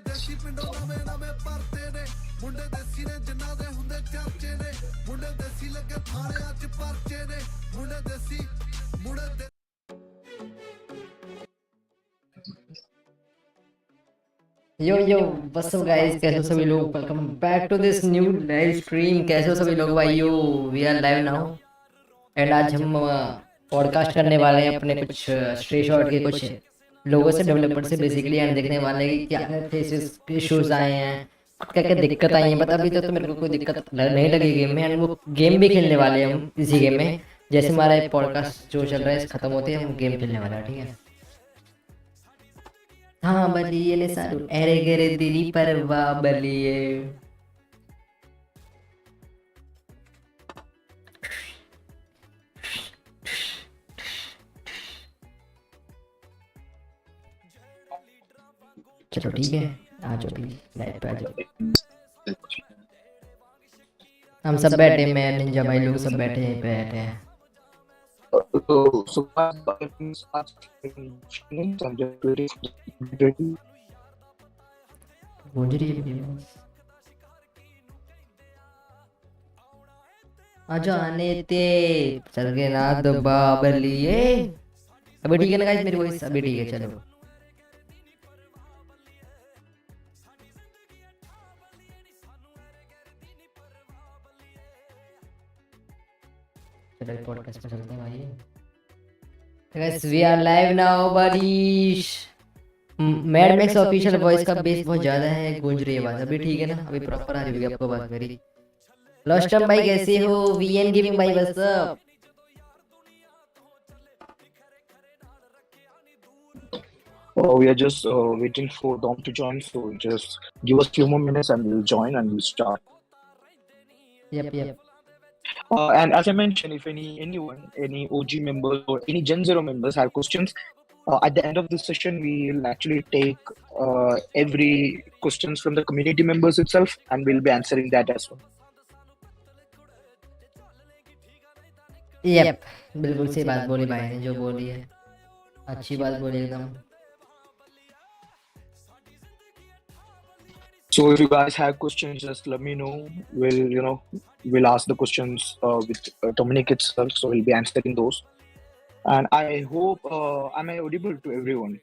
ਦੇਸੀ ਪਿੰਡੋਂ ਨਵੇਂ ਨਵੇਂ ਪਰਤੇ ਨੇ ਮੁੰਡੇ ਦੇਸੀ ਨੇ ਜਿਨ੍ਹਾਂ ਦੇ ਹੁੰਦੇ ਚਰਚੇ ਨੇ ਮੁੰਡੇ ਦੇਸੀ ਲੱਗੇ ਥਾਣਿਆਂ 'ਚ ਪਰਚੇ ਨੇ ਮੁੰਡੇ ਦੇਸੀ ਮੁੰਡੇ Yo yo, what's up guys? कैसे हो सभी लोग? Welcome back to this new live stream. कैसे हो सभी लोग भाइयों? We are live now and आज हम पॉडकास्ट करने वाले हैं अपने कुछ स्ट्रे शॉट के कुछ लोगों से, डेवलपर से बेसिकली एंड देखने वाले हैं कि क्या फेसेस इश्यूज आए हैं, क्या क्या दिक्कत आई है। बट अभी तो मेरे को कोई दिक्कत नहीं लगी गेम में, एंड वो गेम भी खेलने वाले हैं हम इसी गेम में। जैसे हमारा पॉडकास्ट जो चल रहा है खत्म होते हैं हम गेम खेलने वाला है, ठीक है। हाँ बलिए ले सारू अरे गरे दिली परवा बलिए। चलो ठीक है, आ जाओ भी लाइव पे आ जाओ। हम सब बैठे, मैं निंजा भाई लोग सब बैठे हैं, बैठे हैं। आने ते चल के ना दबा बलिए। अभी ठीक है ना गाइस, मेरी वॉइस अभी ठीक है। चलो चलो पॉडकास्ट में चलते हैं भाई। Guys, we are live now, buddies. Mad max official voice का बेस बहुत ज्यादा है, गूंज रही है आवाज। अभी ठीक है ना? अभी प्रॉपर आ रही होगी आपको बात मेरी। लॉस्टम भाई कैसे हो? वीएन गेमिंग भाई what's up? Oh, we are just waiting for Dom to join, so just give us few more minutes and we'll join and we'll start. Yep. And as I mentioned, if any OG members or any Gen Zero members have questions, at the end of this session, we'll actually take every questions from the community members itself, and we'll be answering that as well. Yep, बिल्कुल सही बात बोली भाई ने, जो बोली है अच्छी बात बोली एकदम। So if you guys have questions, just let me know. We'll ask the questions with Dominic itself, so we'll be answering those. And I hope am I audible to everyone?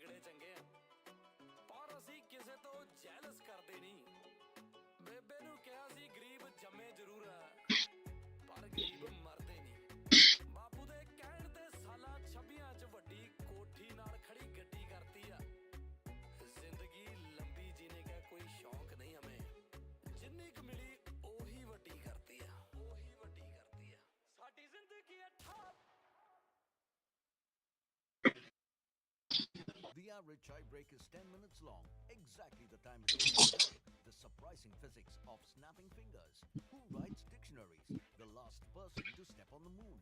The average chai break is 10 minutes long, exactly the time it takes the surprising physics of snapping fingers. Who writes dictionaries? The last person to step on the moon.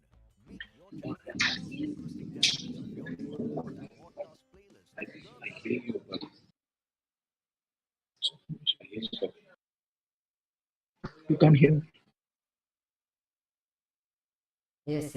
Make your chai break the most interesting 10 minutes of your podcast playlist. You can hear me? Yes.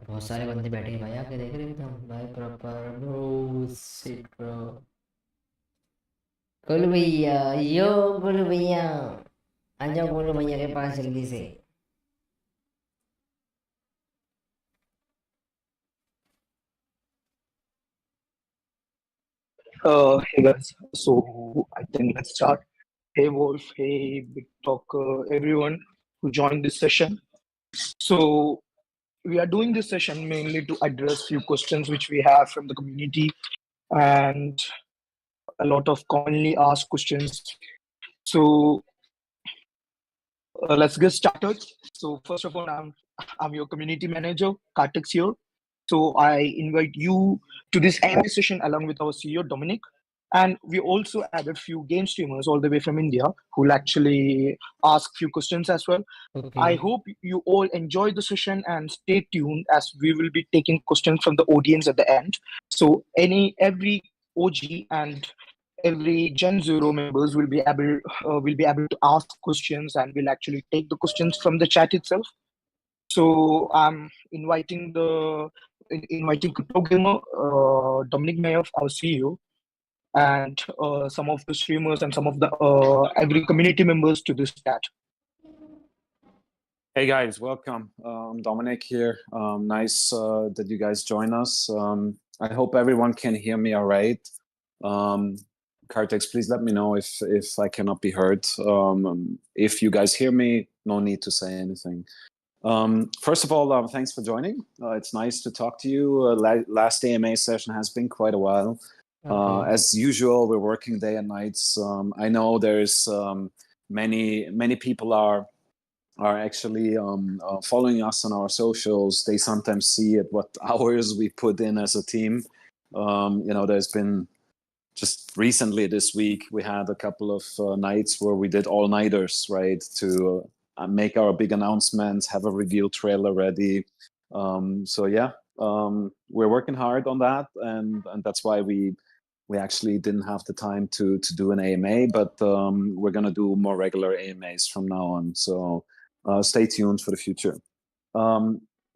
बहुत सारे बंदे बैठे हैं भाई, आके देख रहे हैं भाई proper bro sit bro. Golu भैया, यो गोलू भैया आ जाओ गोलू भैया के पास जल्दी से। Hey guys, so I think let's start. Hey Wolf, hey Big Talker, everyone who joined this session. So we are doing this session mainly to address few questions which we have from the community and a lot of commonly asked questions. So let's get started. So first of all, I'm your community manager, Kartik's here. So I invite you to this AMA session along with our CEO, Dominic. And we also added few game streamers all the way from India who will actually ask few questions as well. I Okay. hope you all enjoy the session and stay tuned as we will be taking questions from the audience at the end. So every OG and every Gen Zero members will be able to ask questions, and will actually take the questions from the chat itself. So I'm inviting Crypto Gamer, Dominic Mayoff, our CEO, and some of the streamers and some of the every community members to this chat. Hey guys, welcome. I'm Dominic here. Nice that you guys join us. I hope everyone can hear me all right. Cartex, please let me know if I cannot be heard. If you guys hear me, no need to say anything. First of all, thanks for joining. It's nice to talk to you. Last AMA session has been quite a while. Okay. As usual, we're working day and nights. I know there's many people are actually following us on our socials. They sometimes see at what hours we put in as a team. There's been just recently this week, we had a couple of nights where we did all-nighters, right, to make our big announcements, have a reveal trailer ready. We're working hard on that, and that's why we actually didn't have the time to do an AMA, but we're going to do more regular AMAs from now on. So stay tuned for the future.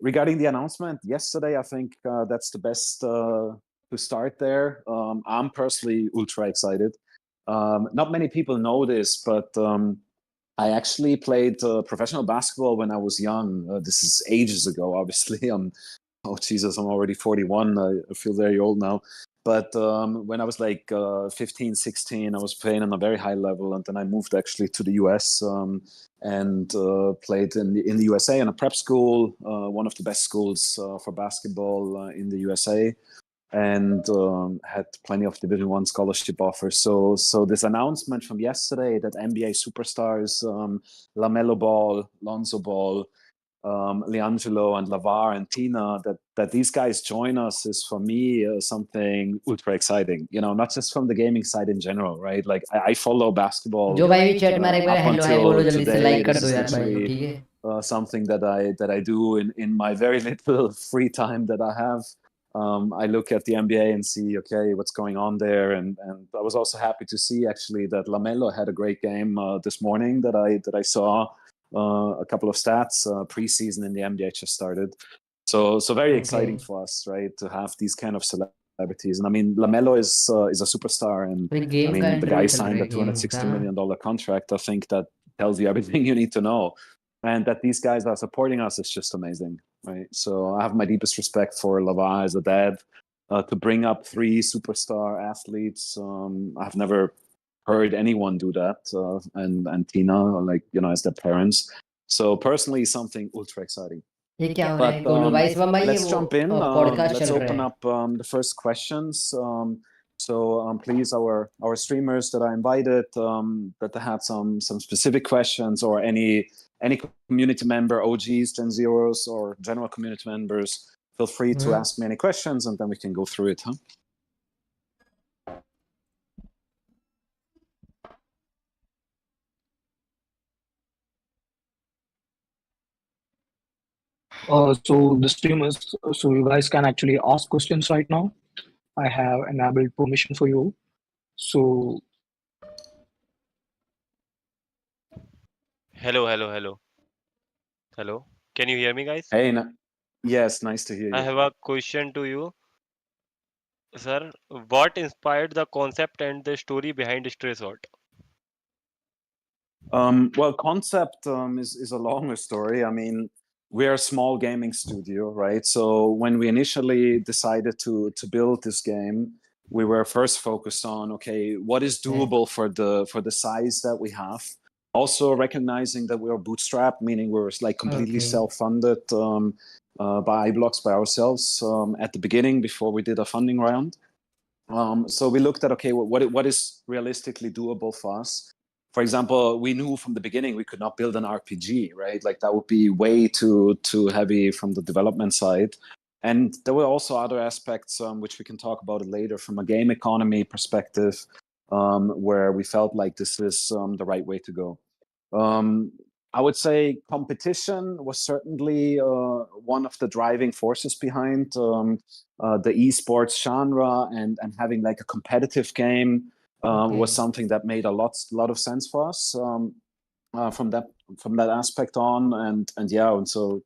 Regarding the announcement yesterday, I think that's the best to start there. I'm personally ultra excited. Not many people know this, but I actually played professional basketball when I was young. This is ages ago, obviously. I'm already 41. I feel very old now. But when I was like 15, 16, I was playing on a very high level. And then I moved actually to the US and played in the USA in a prep school, one of the best schools for basketball in the USA. And had plenty of Division I scholarship offers. So this announcement from yesterday that NBA superstars LaMelo Ball, Lonzo Ball, Leangelo and LaVar and Tina, that these guys join us is for me something ultra exciting. Not just from the gaming side in general, right? Like I follow basketball. जो भाई भी chat में एक बार up hello hi until बोलो जल्दी से today, like कर this दो is यार भाई literally ठीक है. something that I do in my very little free time that I have. I look at the NBA and see, okay, what's going on there, and I was also happy to see actually that LaMelo had a great game this morning that I saw. A couple of stats. Preseason in the NBA just started, so very exciting for us, right, to have these kind of celebrities. And I mean, LaMelo is a superstar, and तो I game का mean the guy interview चल signed रहा a है game $260 का. million contract. I think that tells you everything you need to know, and that these guys are supporting us is just amazing, right? So I have my deepest respect for LaVar as a dad to bring up 3 superstar athletes. I've never heard anyone do that, and Tina, like, as their parents. So personally, something ultra exciting. ये क्या हो रहा है But Golu भाई शिवम भाई ये let's jump in. Podcast Let's चल रहा open है. up the first questions. So please, our streamers that I invited, that had some specific questions, or any community member, OGs, Gen Zeros, or general community members, feel free to ask me any questions, and then we can go through it. So the streamers, so you guys can actually ask questions right now. I have enabled permission for you. So Hello, hello, hello. Hello. Can you hear me, guys? Hey, yes, nice to hear you. I have a question to you. Sir, what inspired the concept and the story behind StrayShot? Well, concept is a longer story. I mean, we're a small gaming studio, right? So when we initially decided to build this game, we were first focused on, okay, what is doable for the size that we have. Also recognizing that we are bootstrapped, meaning we're like completely self-funded by iBloxx, by ourselves at the beginning before we did a funding round. So we looked at, okay, what is realistically doable for us? For example, we knew from the beginning we could not build an RPG, right? Like that would be way too heavy from the development side. And there were also other aspects which we can talk about it later from a game economy perspective, where we felt like this is the right way to go. I would say competition was certainly one of the driving forces behind the esports genre, and having like a competitive game was something that made a lot of sense for us from that aspect on, and yeah, and so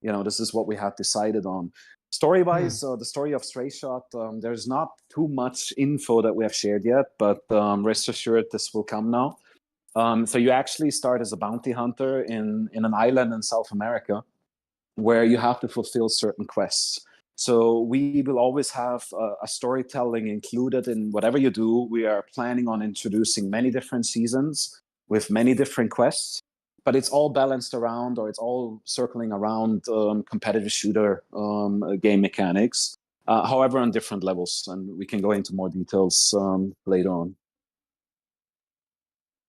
this is what we had decided on. Story-wise, the story of Strayshot, there's not too much info that we have shared yet, but rest assured this will come now. So you actually start as a bounty hunter in an island in South America, where you have to fulfill certain quests. So we will always have a storytelling included in whatever you do. We are planning on introducing many different seasons with many different quests, but it's all balanced around, or it's all circling around competitive shooter game mechanics, however, on different levels. And we can go into more details later on.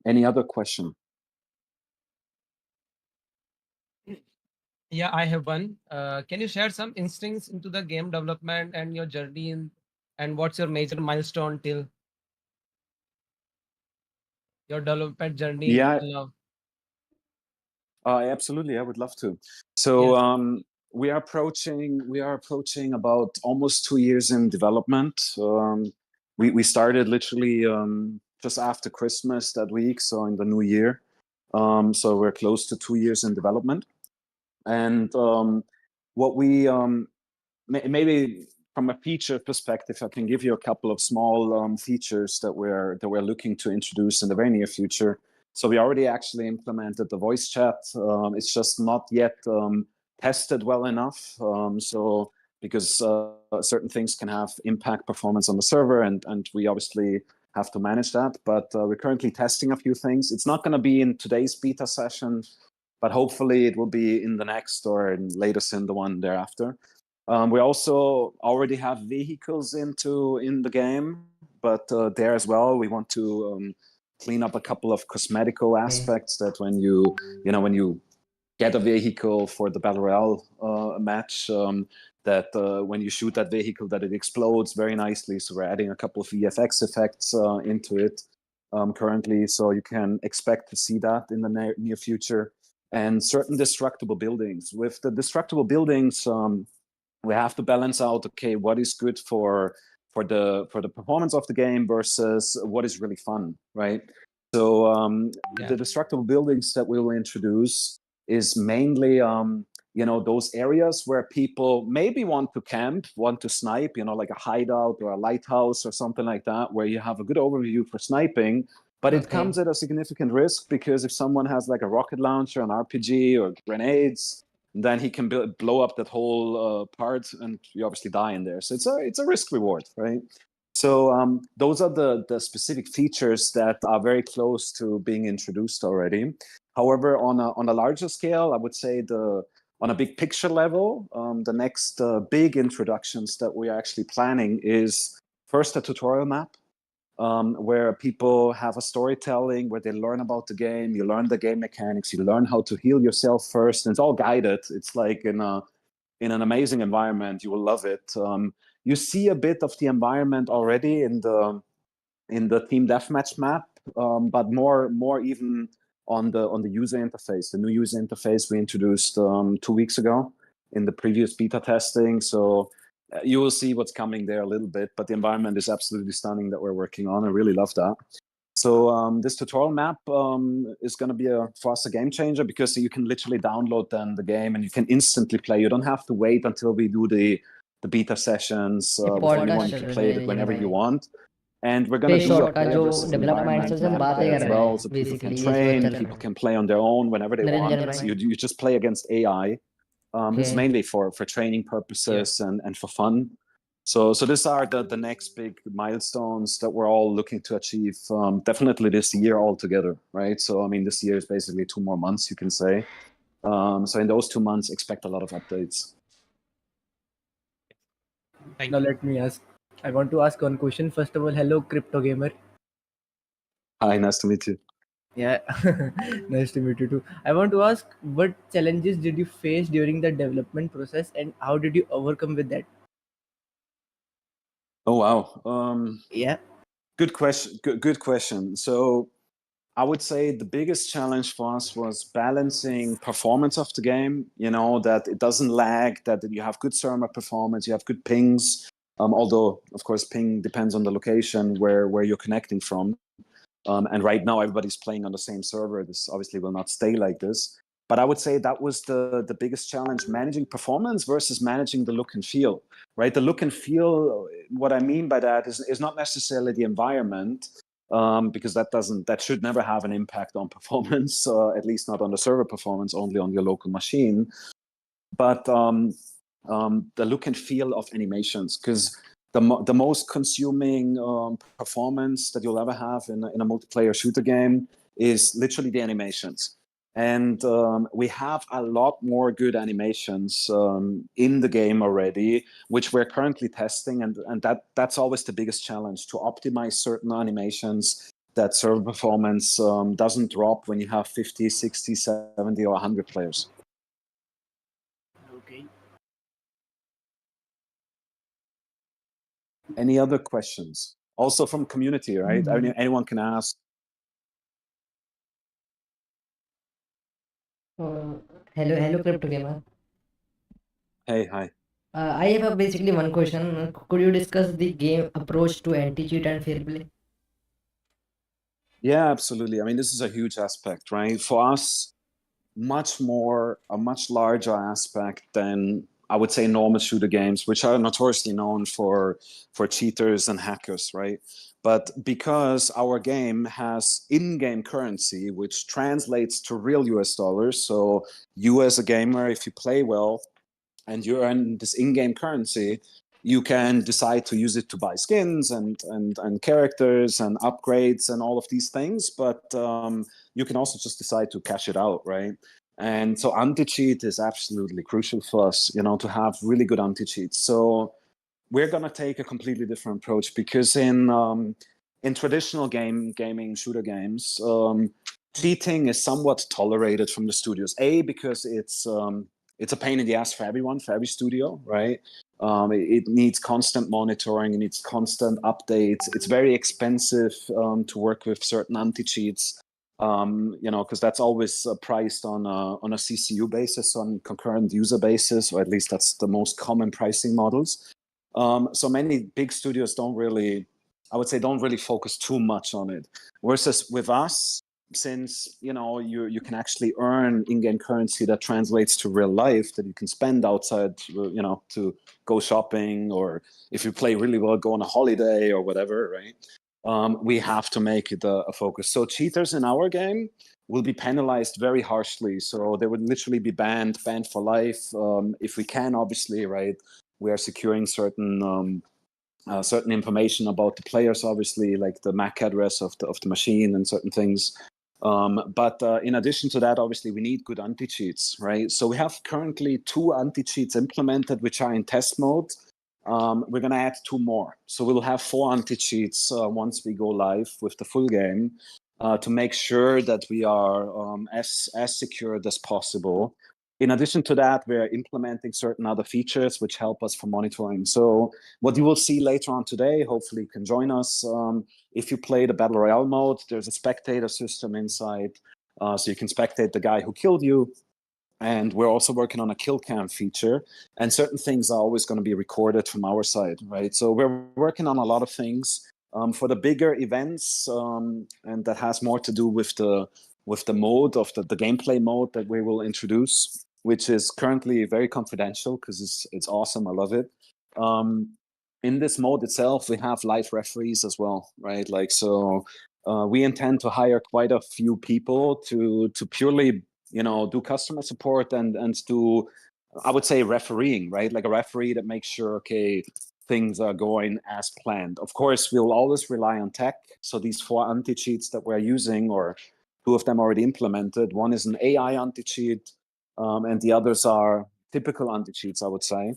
Any other question? Yeah, I have one. Can you share some instincts into the game development and your journey and what's your major milestone till your development journey? Yeah. till now? Absolutely, I would love to. So Yes. we are approaching about almost 2 years in development. We started literally just after Christmas that week, so in the new year. So we're close to 2 years in development, and what we maybe from a feature perspective, I can give you a couple of small features that we're looking to introduce in the very near future. So we already actually implemented the voice chat. It's just not yet tested well enough. So because certain things can have impact performance on the server, and we obviously have to manage that. But we're currently testing a few things. It's not going to be in today's beta session, but hopefully it will be in the next or latest in the one thereafter. We also already have vehicles in the game, but there as well, we want to clean up a couple of cosmetical aspects that when you get a vehicle for the Battle Royale match, that when you shoot that vehicle, that it explodes very nicely. So we're adding a couple of VFX effects into it currently, so you can expect to see that in the near future. And certain destructible buildings. With the destructible buildings, we have to balance out, okay, what is good for the performance of the game versus what is really fun, right? So the destructible buildings that we will introduce is mainly those areas where people maybe want to camp, want to snipe, like a hideout or a lighthouse or something like that, where you have a good overview for sniping. But it comes at a significant risk, because if someone has like a rocket launcher, an RPG, or grenades, then he can blow up that whole part, and you obviously die in there. So it's a risk reward, right? So those are the specific features that are very close to being introduced already. However, on a larger scale, I would say on a big picture level, the next big introductions that we are actually planning is first a tutorial map, where people have a storytelling, where they learn about the game, you learn the game mechanics, you learn how to heal yourself first, and it's all guided. It's like in an amazing environment. You will love it. You see a bit of the environment already in the team deathmatch map, but more even on the user interface. The new user interface we introduced 2 weeks ago in the previous beta testing. So you will see what's coming there a little bit, but the environment is absolutely stunning that we're working on. I really love that. So this tutorial map is going to be for us a game changer, because you can literally download then the game and you can instantly play. You don't have to wait until we do the beta sessions with anyone. You can play it whenever you want. And we're going to do a progressive environment map there as well, so people can train, people can play on their own whenever they want. So you just play against AI. This is mainly for training purposes and for fun. So these are the next big milestones that we're all looking to achieve, definitely this year altogether, right? So I mean, this year is basically 2 more months, you can say. So in those 2 months, expect a lot of updates. Thank Now you. let me ask. I want to ask one question. First of all, hello, crypto gamer. Hi, nice to meet you. Yeah, nice to meet you too. I want to ask, what challenges did you face during the development process, and how did you overcome with that? Oh wow. Yeah. Good question. Good question. So I would say the biggest challenge for us was balancing performance of the game. You know, that it doesn't lag, that you have good server performance, you have good pings. Although, of course, ping depends on the location where you're connecting from. And right now, everybody's playing on the same server. This obviously will not stay like this. But I would say that was the biggest challenge: managing performance versus managing the look and feel. Right, the look and feel. What I mean by that is not necessarily the environment, because that should never have an impact on performance, at least not on the server performance, only on your local machine. But the look and feel of animations, because the most consuming performance that you'll ever have in a multiplayer shooter game is literally the animations. And we have a lot more good animations in the game already, which we're currently testing. And that's always the biggest challenge, to optimize certain animations that server performance doesn't drop when you have 50, 60, 70, or 100 players. Okay. Any other questions? Also from community, right? I mean, anyone can ask. Hello, Crypto Gamer. Hey, hi. I have basically one question. Could you discuss the game approach to anti-cheat and fair play? Yeah, absolutely. I mean, this is a huge aspect, right? For us, a much larger aspect than, I would say, normal shooter games, which are notoriously known for cheaters and hackers, right? But because our game has in-game currency, which translates to real US dollars, so you as a gamer, if you play well and you earn this in-game currency, you can decide to use it to buy skins and characters and upgrades and all of these things. But you can also just decide to cash it out, right? And so anti-cheat is absolutely crucial for us, you know, to have really good anti-cheats. So we're going to take a completely different approach, because in traditional gaming shooter games, cheating is somewhat tolerated from the studios. Because it's a pain in the ass for everyone, for every studio, right? It needs constant monitoring, it needs constant updates. It's very expensive to work with certain anti-cheats, you know, because that's always priced on a CCU basis, on concurrent user basis, or at least that's the most common pricing models. So many big studios don't really focus too much on it. Versus with us, since you know you can actually earn in-game currency that translates to real life, that you can spend outside, you know, to go shopping, or if you play really well, go on a holiday or whatever, right? We have to make it a focus. So cheaters in our game will be penalized very harshly. So they would literally be banned for life. If we can, obviously, right? We are securing certain information about the players, obviously, like the MAC address of the machine and certain things. But in addition to that, obviously, we need good anti-cheats, right? So we have currently 2 anti-cheats implemented, which are in test mode. We're going to add 2 more. So we'll have 4 anti-cheats once we go live with the full game, to make sure that we are as secured as possible. In addition to that, we're implementing certain other features which help us for monitoring. So what you will see later on today, hopefully you can join us. If you play the Battle Royale mode, there's a spectator system inside. So you can spectate the guy who killed you. And we're also working on a kill cam feature. And certain things are always going to be recorded from our side, right? So we're working on a lot of things. For the bigger events, and that has more to do with the mode of the gameplay mode that we will introduce, which is currently very confidential because it's awesome. I love it. In this mode itself, we have live referees as well, right? Like, so we intend to hire quite a few people to purely, you know, do customer support and do, I would say, refereeing, right? Like a referee that makes sure, okay, things are going as planned. Of course, we'll always rely on tech. So these 4 anti-cheats that we're using, or 2 of them already implemented, one is an AI anti-cheat, and the others are typical anti-cheats, I would say.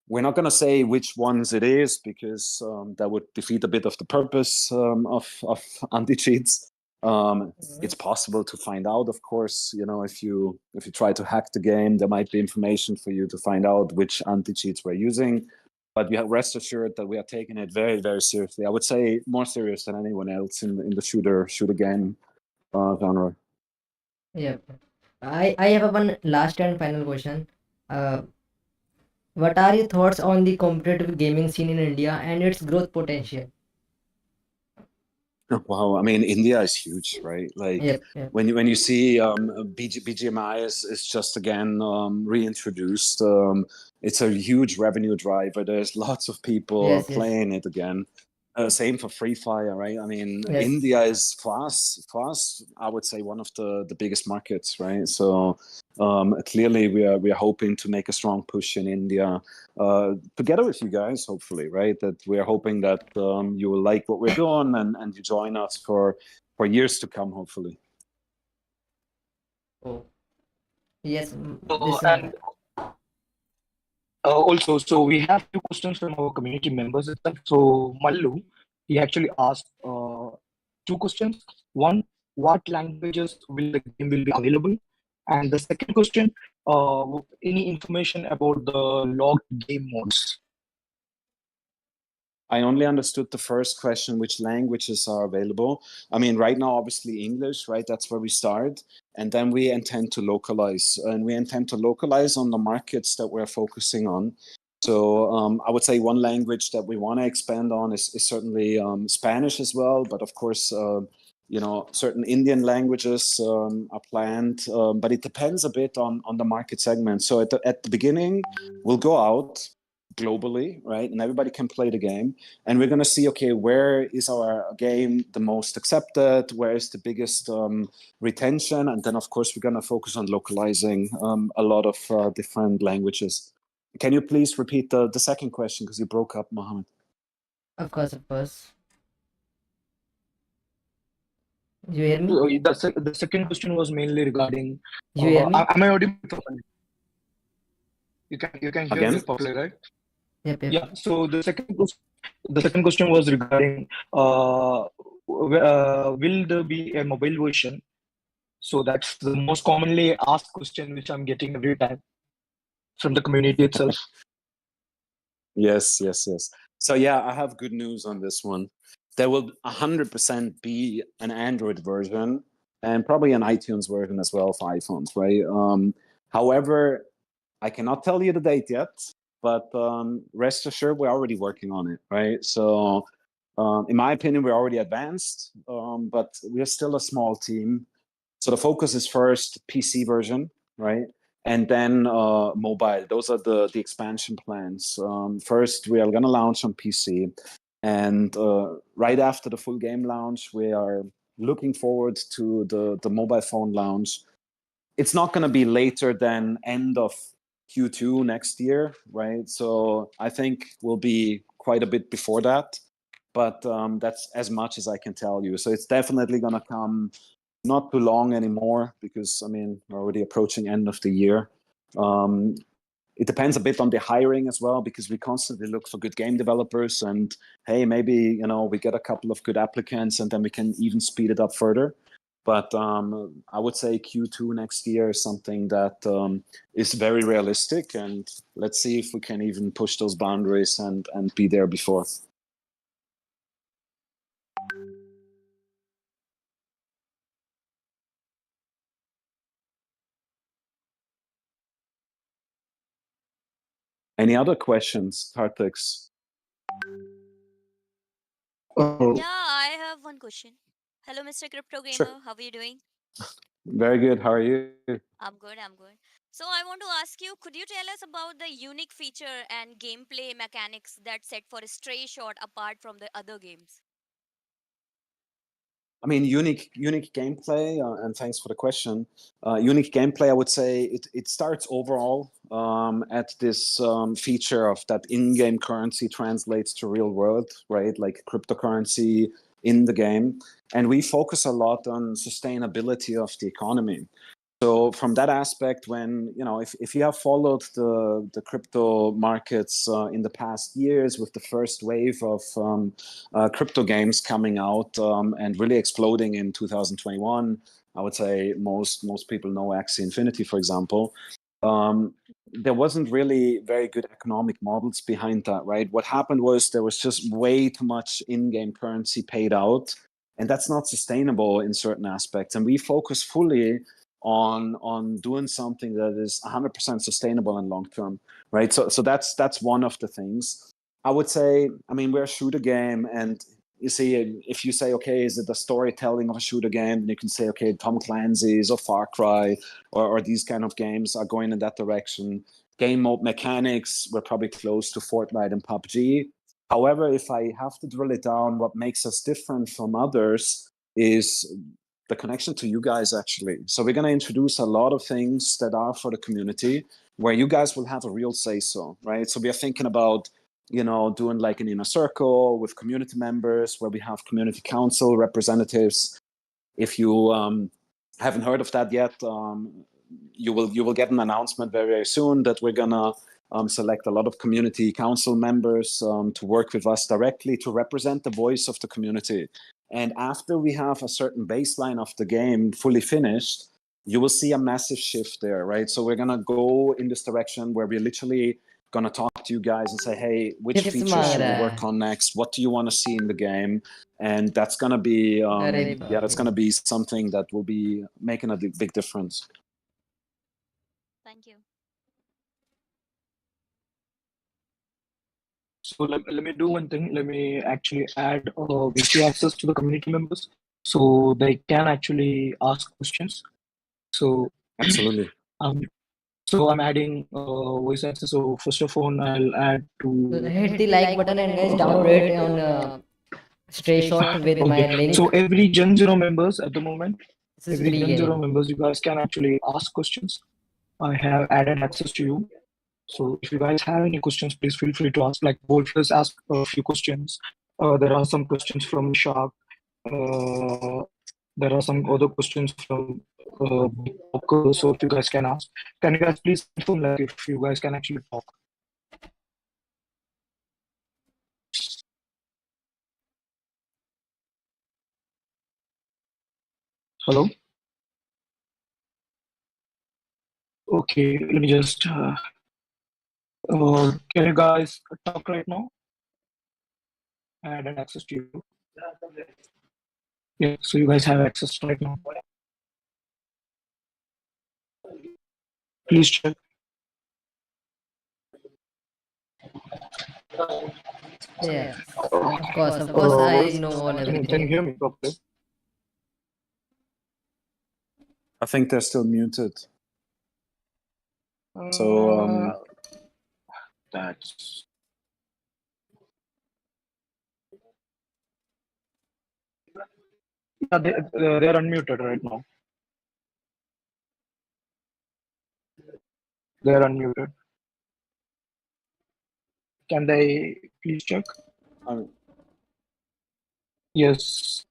We're not going to say which ones it is, because that would defeat a bit of the purpose of anti-cheats. It's possible to find out, of course. If you try to hack the game, there might be information for you to find out which anti-cheats we're using. But you have rest assured that we are taking it very, very seriously. I would say more serious than anyone else in the shooter game genre. Yeah. I have a one last and final question. Uh, what are your thoughts on the competitive gaming scene in India and its growth potential? Wow, I mean, India is huge, right? Like Yep, yep. when you see BGMI is just again reintroduced. It's a huge revenue driver. There's lots of people Yes, yes, playing it again. Same for Free Fire, right? I mean, yes. India is fast. I would say one of the biggest markets, right? So clearly we are hoping to make a strong push in India together with you guys, hopefully, right? That we're hoping that you will like what we're doing and you join us for years to come, hopefully. Oh, yes. So, This. and also, so we have few questions from our community members itself. So Mallu, he actually asked two questions. One, what languages will the game will be available? And the second question, any information about the logged game modes? I only understood the first question, which languages are available. I mean, right now, obviously English, right? That's where we start. And then we intend to localize. And we intend to localize on the markets that we're focusing on. So I would say one language that we want to expand on is certainly Spanish as well. But of course, certain Indian languages are planned. But it depends a bit on the market segment. So at the beginning, we'll go out globally, right? And everybody can play the game. And we're going to see, okay, where is our game the most accepted? Where is the biggest retention? And then, of course, we're going to focus on localizing a lot of different languages. Can you please repeat the second question because you broke up, Mohammed? Of course, of course. You hear me? The second question was mainly regarding. You hear me? Am I audible properly? You can hear me Again? properly, right? Yep, yep. Yeah. So the second question was regarding will there be a mobile version? So that's the most commonly asked question which I'm getting every time from the community itself. Yes. So yeah, I have good news on this one. There will 100% be an Android version and probably an iTunes version as well for iPhones, right? However, I cannot tell you the date yet, but rest assured we're already working on it, right? So in my opinion, we're already advanced, but we're still a small team. So the focus is first PC version, right? And then mobile. Those are the expansion plans. First, we are going to launch on PC. And right after the full game launch, we are looking forward to the mobile phone launch. It's not going to be later than end of Q2 next year, right? So I think we'll be quite a bit before that. But that's as much as I can tell you. So it's definitely going to come not too long anymore because, I mean, we're already approaching end of the year. It depends a bit on the hiring as well because we constantly look for good game developers and hey, maybe, we get a couple of good applicants and then we can even speed it up further. But I would say Q2 next year is something that is very realistic, and let's see if we can even push those boundaries and be there before. Any other questions, Kartix? Oh, Yeah, I have one question. Hello, Mr. Crypto Gamer. Sure. How are you doing? Very good. How are you? I'm good, I'm good. So I want to ask you, could you tell us about the unique feature and gameplay mechanics that set for a Strayshot apart from the other games? I mean, unique gameplay, and thanks for the question. Unique gameplay, I would say it starts overall at this feature of that in-game currency translates to real world, right? Like cryptocurrency in the game. And we focus a lot on sustainability of the economy. So from that aspect, when if you have followed the crypto markets in the past years, with the first wave of crypto games coming out and really exploding in 2021, I would say most people know Axie Infinity, for example. There wasn't really very good economic models behind that, right? What happened was there was just way too much in-game currency paid out, and that's not sustainable in certain aspects. And we focus fully on doing something that is 100% sustainable and long term, right? So that's one of the things. I would say, I mean, we're a shooter game, and you see, if you say, okay, is it the storytelling of a shooter game? Then you can say, okay, Tom Clancy's or Far Cry or these kind of games are going in that direction. Game mode mechanics, we're probably close to Fortnite and PUBG. However, if I have to drill it down, what makes us different from others is the connection to you guys, actually. So we're going to introduce a lot of things that are for the community, where you guys will have a real say so, right? So we are thinking about doing like an inner circle with community members, where we have community council representatives. If you haven't heard of that yet, you will get an announcement very, very soon that we're gonna select a lot of community council members to work with us directly to represent the voice of the community. And after we have a certain baseline of the game fully finished, you will see a massive shift there, right? So we're gonna go in this direction where we're literally gonna talk to you guys and say, hey, which Tips features मांग should we रहा work है. on next? What do you want to see in the game? And that's gonna be अरे that's बाप gonna रे. be something that will be making a big difference. Thank you. So let me do one thing. Let me actually add VC access to the community members so they can actually ask questions. So Absolutely. so I'm adding voice access. So first of all, I'll add So to hit the like button and guys download it on Strayshot with my link. So every Gen Zero members at the moment, This is every free Gen Zero game. members, you guys can actually ask questions. I have added access to you. So if you guys have any questions, please feel free to ask. Like Wolf has asked a few questions. There are some questions from Shark. There are some other questions from Poker. So if you guys can ask, can you guys please confirm like if you guys can actually talk? Hello. Okay, let me just. Can you guys talk right now? I added access to you. Yeah, so you guys have access right now. Please check. Yes, of course, I know all Can you everything. hear me properly? I think they're still muted. So That's. Yeah, they're unmuted right now. They're unmuted. Can they please check? Yes.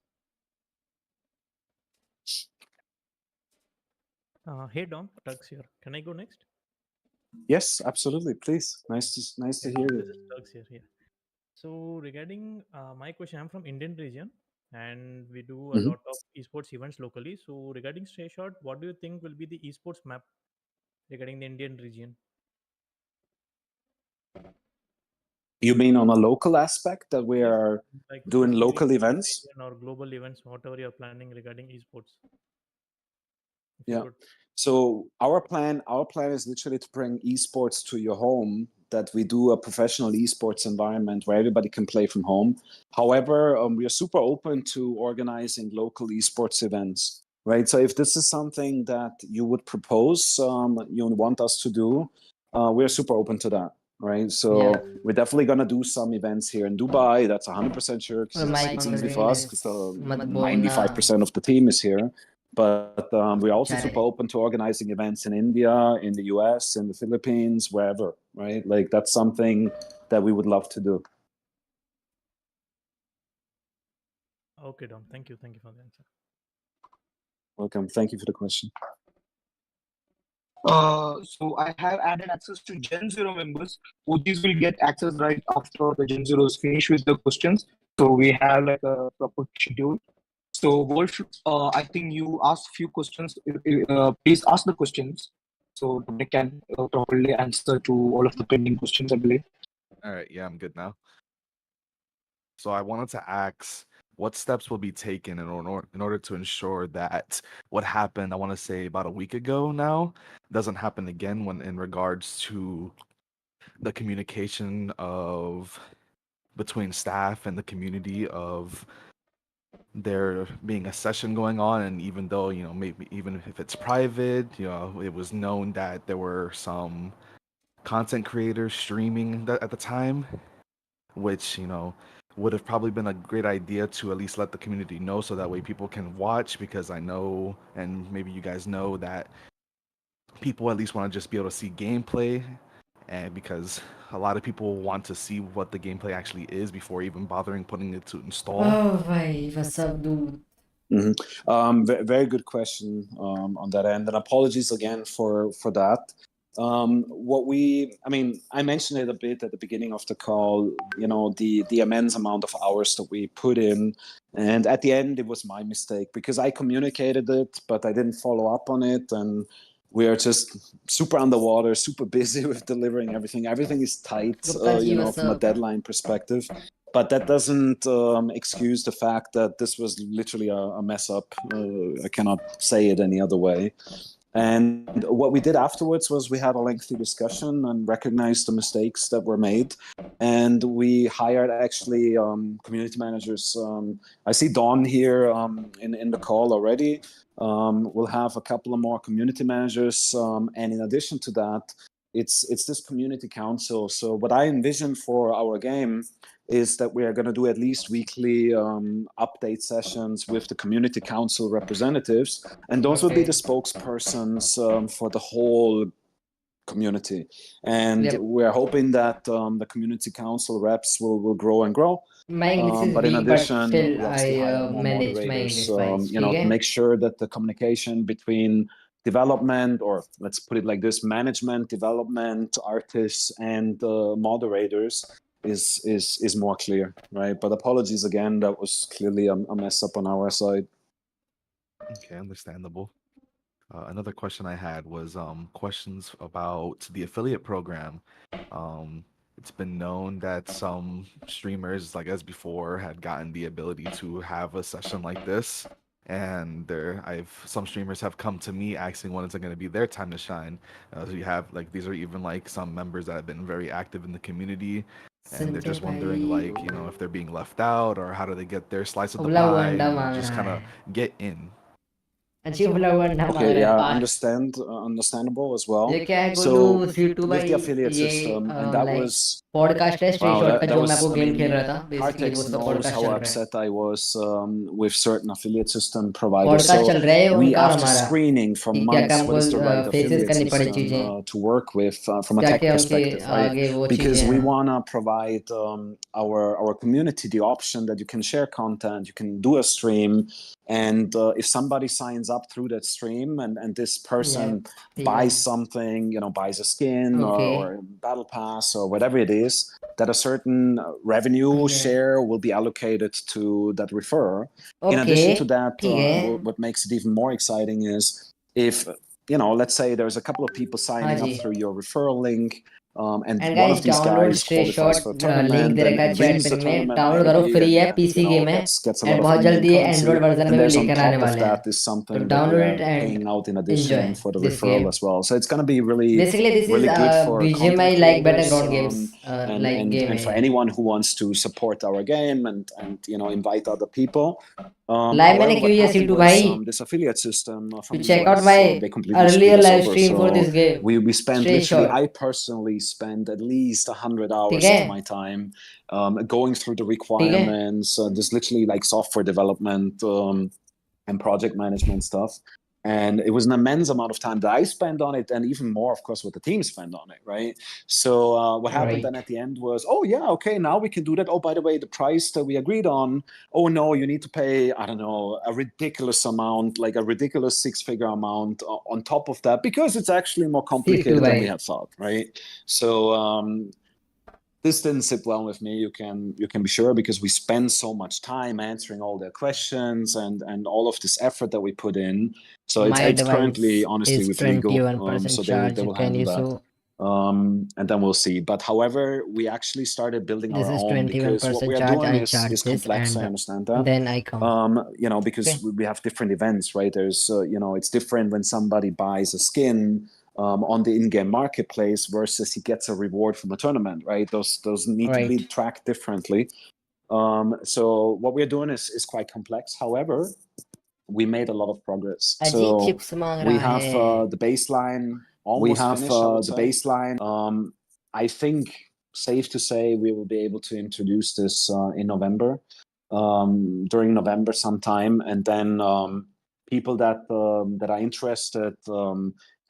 Hey Dom, Tux here. Can I go next? Yes, absolutely. Please. Nice to hear This you. is Tux here. Yeah. So regarding my question, I'm from Indian region, and we do a Mhm. lot of esports events locally. So regarding Strayshot, what do you think will be the esports map regarding the Indian region? You mean on a local aspect that we Yes, are like doing specifically local Indian events? region or global events, whatever you're planning regarding esports. If you Yeah. could. So our plan is literally to bring esports to your home, that we do a professional esports environment where everybody can play from home. However, we are super open to organizing local esports events, right? So if this is something that you would propose, you want us to do, we're super open to that, right? So Yeah. we're definitely going to do some events here in Dubai. That's 100% sure, और because mic it's on easy करके for us, guys because मत बोलना. 95% of the team is here. But we're also अच्छा super है. open to organizing events in India, in the US, in the Philippines, wherever, right? Like that's something that we would love to do. Okay, Dom. Thank you. Thank you for the answer. Welcome. Thank you for the question. So I have added access to Gen Zero members. OGs will get access right after the Gen Zeros finish with the questions. So we have like a proper schedule. So Wolf, I think you asked few questions. Please ask the questions so they can properly answer to all of the pending questions, I believe. All right, yeah, I'm good now. So I wanted to ask what steps will be taken in order to ensure that what happened, I want to say about a week ago now, doesn't happen again when in regards to the communication of between staff and the community of there being a session going on, and even though, you know, maybe even if it's private, you know, it was known that there were some content creators streaming at the time, which, you know, would have probably been a great idea to at least let the community know so that way people can watch, because I know, and maybe you guys know, that people at least want to just be able to see gameplay, and because a lot of people want to see what the gameplay actually is before even bothering putting it to install. Oh, bhai, what's up, dude? Very good question on that end, and apologies again for that. I mean, I mentioned it a bit at the beginning of the call. You know, the immense amount of hours that we put in, and at the end, it was my mistake because I communicated it, but I didn't follow up on it, and we are just super underwater, super busy with delivering everything. Everything is tight, Gupta ji, you know, what's from a up? deadline perspective. But that doesn't excuse the fact that this was literally a mess up. I cannot say it any other way. And what we did afterwards was we had a lengthy discussion and recognized the mistakes that were made. And we hired actually community managers. I see Dawn here in the call already. We'll have a couple of more community managers. And in addition to that, it's this community council. So what I envision for our game is that we are going to do at least weekly update sessions with the community council representatives, and those will be the spokespersons for the whole community. And Yep. we're hoping that the community council reps will grow and grow. My English is But in weak, but addition, still we obviously I hire more managed my moderators, English, bhai. you know, to Okay? make sure that the communication between development, or let's put it like this, management, development, artists, and moderators is more clear, right? But apologies again, that was clearly a mess up on our side. Okay, understandable. Another question I had was questions about the affiliate program. It's been known that some streamers, like as before, had gotten the ability to have a session like this, and some streamers have come to me asking when is it going to be their time to shine. So you have like these are even like some members that have been very active in the community, and they're Sanjay just wondering, bhai. like, you know, if they're being left out or how do they get their slice of the Ubla हुआ pie अंडा and मांग just रहा kind of है. get in. अच्छी उबला हुआ अंडा मांग Okay, रहा है. yeah, understandable as well. ये क्या है So गोलू C2 with भाई? the affiliate ये system, and that like was podcast है wow, स्ट्रेशॉट का that जो मैं was, आपको I गेम mean, खेल रहा था. बेसिकली Hartex वो सब knows पॉडकास्ट how चल रहा है. upset I was with certain affiliate system providers. Podcast So चल रहा है we, उनका और after हमारा. screening for कि क्या क्या months, what हमको is the right faces affiliate करनी पड़ी system चीजें. to work with from a क्या tech क्या उनके perspective, right? आगे वो Because चीजें we हैं. want to provide our community the option that you can share content, you can do a stream, and if somebody signs up through that stream and this person buys something, you know, buys a skin or battle pass or whatever it is, that a certain revenue share will be allocated to that referrer. In addition to that, what makes it even more exciting is if, you know, let's say there's a couple of people signing up through your referral link, and one guys, of these download guys qualifies StaryShot, for a link tournament दे रखा है and chat wins the pin में. tournament download करो, maybe, free है, and PC you know, game है gets a and lot of बहुत in-game जल्दी currency, Android version में and भी there's on लेकर आने top of वाले हैं. that is तो something that we download are it and paying out in enjoy addition for the this referral game. as well. So it's going to be really Basically, this is really good for BGMI content like creators, battleground games, like game and for है. anyone who wants to support our game and you know, invite other people. Live मैंने However, क्यों what ये happened C2 was भाई? this affiliate system from To the check out US, my they completely earlier screwed us live over. stream for this So game. we spent literally, StaryShot. I personally spent at least 100 hours ठीक of है? my time going through the requirements, just literally like software development and project management stuff. And it was an immense amount of time that I spent on it, and even more, of course, what the team spent on it, right? So what happened then Right. at the end was, oh yeah, okay, now we can do that. Oh, by the way, the price that we agreed on, oh no, you need to pay, I don't know, a ridiculous amount, like a ridiculous six-figure amount on top of that, because it's actually more complicated than we had thought, right? So this didn't sit well with me. You can be sure, because we spend so much time answering all their questions and all of this effort that we put in. So My it's currently advice honestly is with legal. 21% So charge. they will Can handle you that. so And then we'll see. But however, we actually started building this our is own, because what 21% we are charge. doing I'll charge is this complex. I and understand that. then I come. You know, because Okay. we have different events, right? There's, you know, it's different when somebody buys a skin on the in-game marketplace versus he gets a reward from a tournament, right? Those need to be tracked differently. So what we're doing is quite complex. However, we made a lot of progress. अजी So chips मांग we रहा have है. the baseline almost finished, I would say. Baseline. I think safe to say we will be able to introduce this in November, during November sometime, and then people that that are interested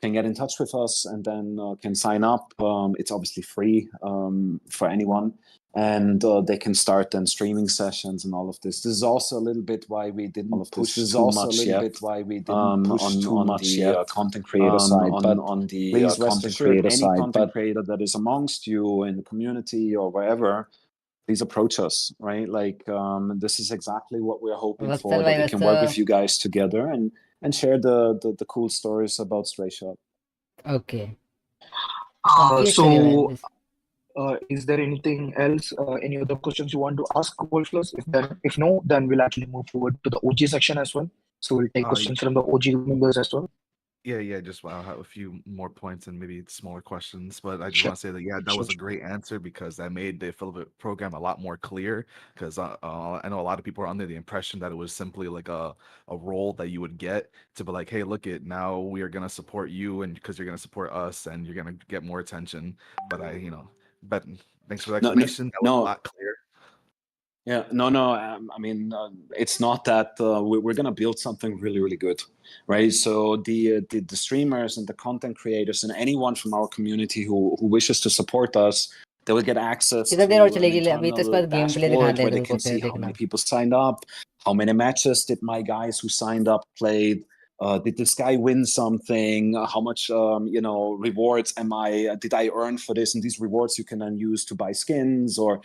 can get in touch with us, and then can sign up. It's obviously free for anyone, and they can start then streaming sessions and all of this. This is also a little bit why we didn't push too much yet on the content creator side. But please rest assured, any content creator that is amongst you in the community or wherever, please approach us, right? Like this is exactly what we're hoping for, that we can work with you guys together and share the cool stories about Strayshot. Okay. So is there anything else, any other questions you want to ask, Wolfless? If no, then we'll actually move forward to the OG section as well. So we'll take questions from the OG members as well. Yeah, just I'll have a few more points and maybe smaller questions, but I just want to say that that was a great answer, because that made the affiliate program a lot more clear. Because I know a lot of people are under the impression that it was simply like a role that you would get to be like, hey, look it, now we are gonna support you, and because you're gonna support us, and you're gonna get more attention. But but thanks for the explanation. That was a lot clearer. Yeah, no. I mean, it's not that we're gonna build something really, really good, right? So the streamers and the content creators and anyone from our community who wishes to support us, they will get access to कितनी देर और an चलेगी? अभी तक internal बस game play दिखा dashboard they where they तुमको, can फिर see how many देखना. people signed up, how many matches did my guys who signed up played. Did this guy win something? How much, rewards did I earn for this? And these rewards you can then use to buy skins or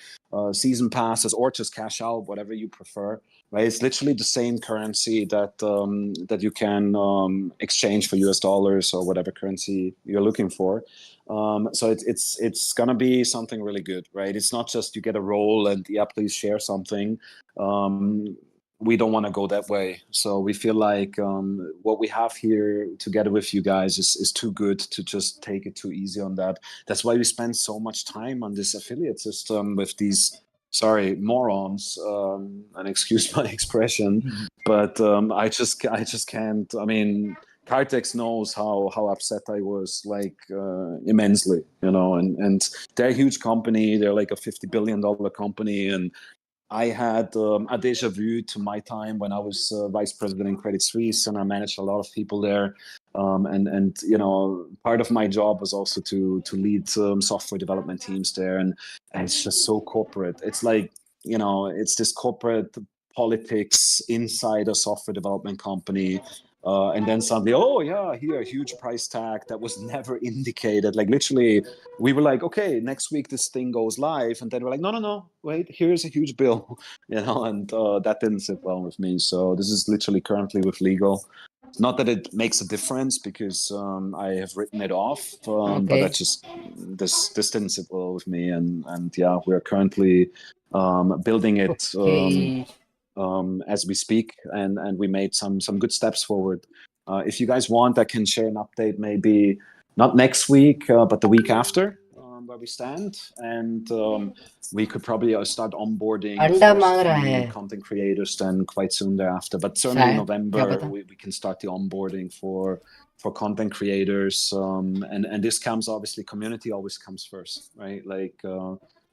season passes, or just cash out, whatever you prefer. Right? It's literally the same currency that you can exchange for US dollars or whatever currency you're looking for. So it's gonna be something really good, right? It's not just you get a role and please share something. We don't want to go that way. So we feel like what we have here together with you guys is too good to just take it too easy on that. That's why we spend so much time on this affiliate system with these, morons, and excuse my expression, but I just can't. I mean, Cartex knows how upset I was, like immensely, and they're a huge company. They're like a $50 billion company, and I had a deja vu to my time when I was vice president in Credit Suisse, and I managed a lot of people there. And part of my job was also to lead software development teams there, and it's just so corporate. It's like it's this corporate politics inside a software development company. And then suddenly, oh yeah, here, a huge price tag that was never indicated. Like literally, we were like, okay, next week this thing goes live, and then we're like, no, wait, here's a huge bill, and that didn't sit well with me. So this is literally currently with legal. Not that it makes a difference, because I have written it off, but that's just this didn't sit well with me, and yeah, we're currently building it. As we speak, and we made some good steps forward. If you guys want, I can share an update, maybe not next week, but the week after, where we stand, and we could probably start onboarding first few content creators then quite soon thereafter. But certainly in November, we can start the onboarding for content creators, and this comes, obviously, community always comes first, right? Like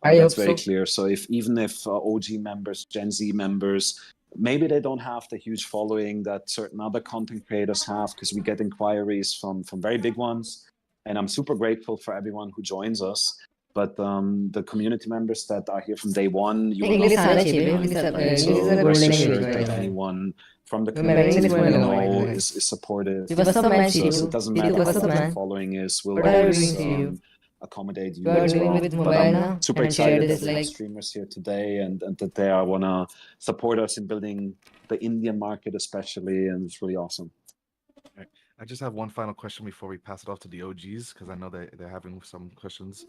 that's very clear. So even if OG members, Gen Z members maybe they don't have the huge following that certain other content creators have, because we get inquiries from very big ones, and I'm super grateful for everyone who joins us. But the community members that are here from day one, you will English not आना find चाहिए, behind English it, is right? English is So a rest golden assured language, that right? anyone from the Remember, English community is who one you of know my is supportive. What's up, man? So Shivu? it doesn't Shivu, matter what's how up, big your man? following is, we'll What are you always doing, Shivu? accommodate you You are as doing well. with But mobile I'm now? super And share excited this that we have like streamers here today, and that they want to support us in building the Indian market especially, and it's really awesome. Right. I just have one final question before we pass it off to the OGs, because I know they're having some questions.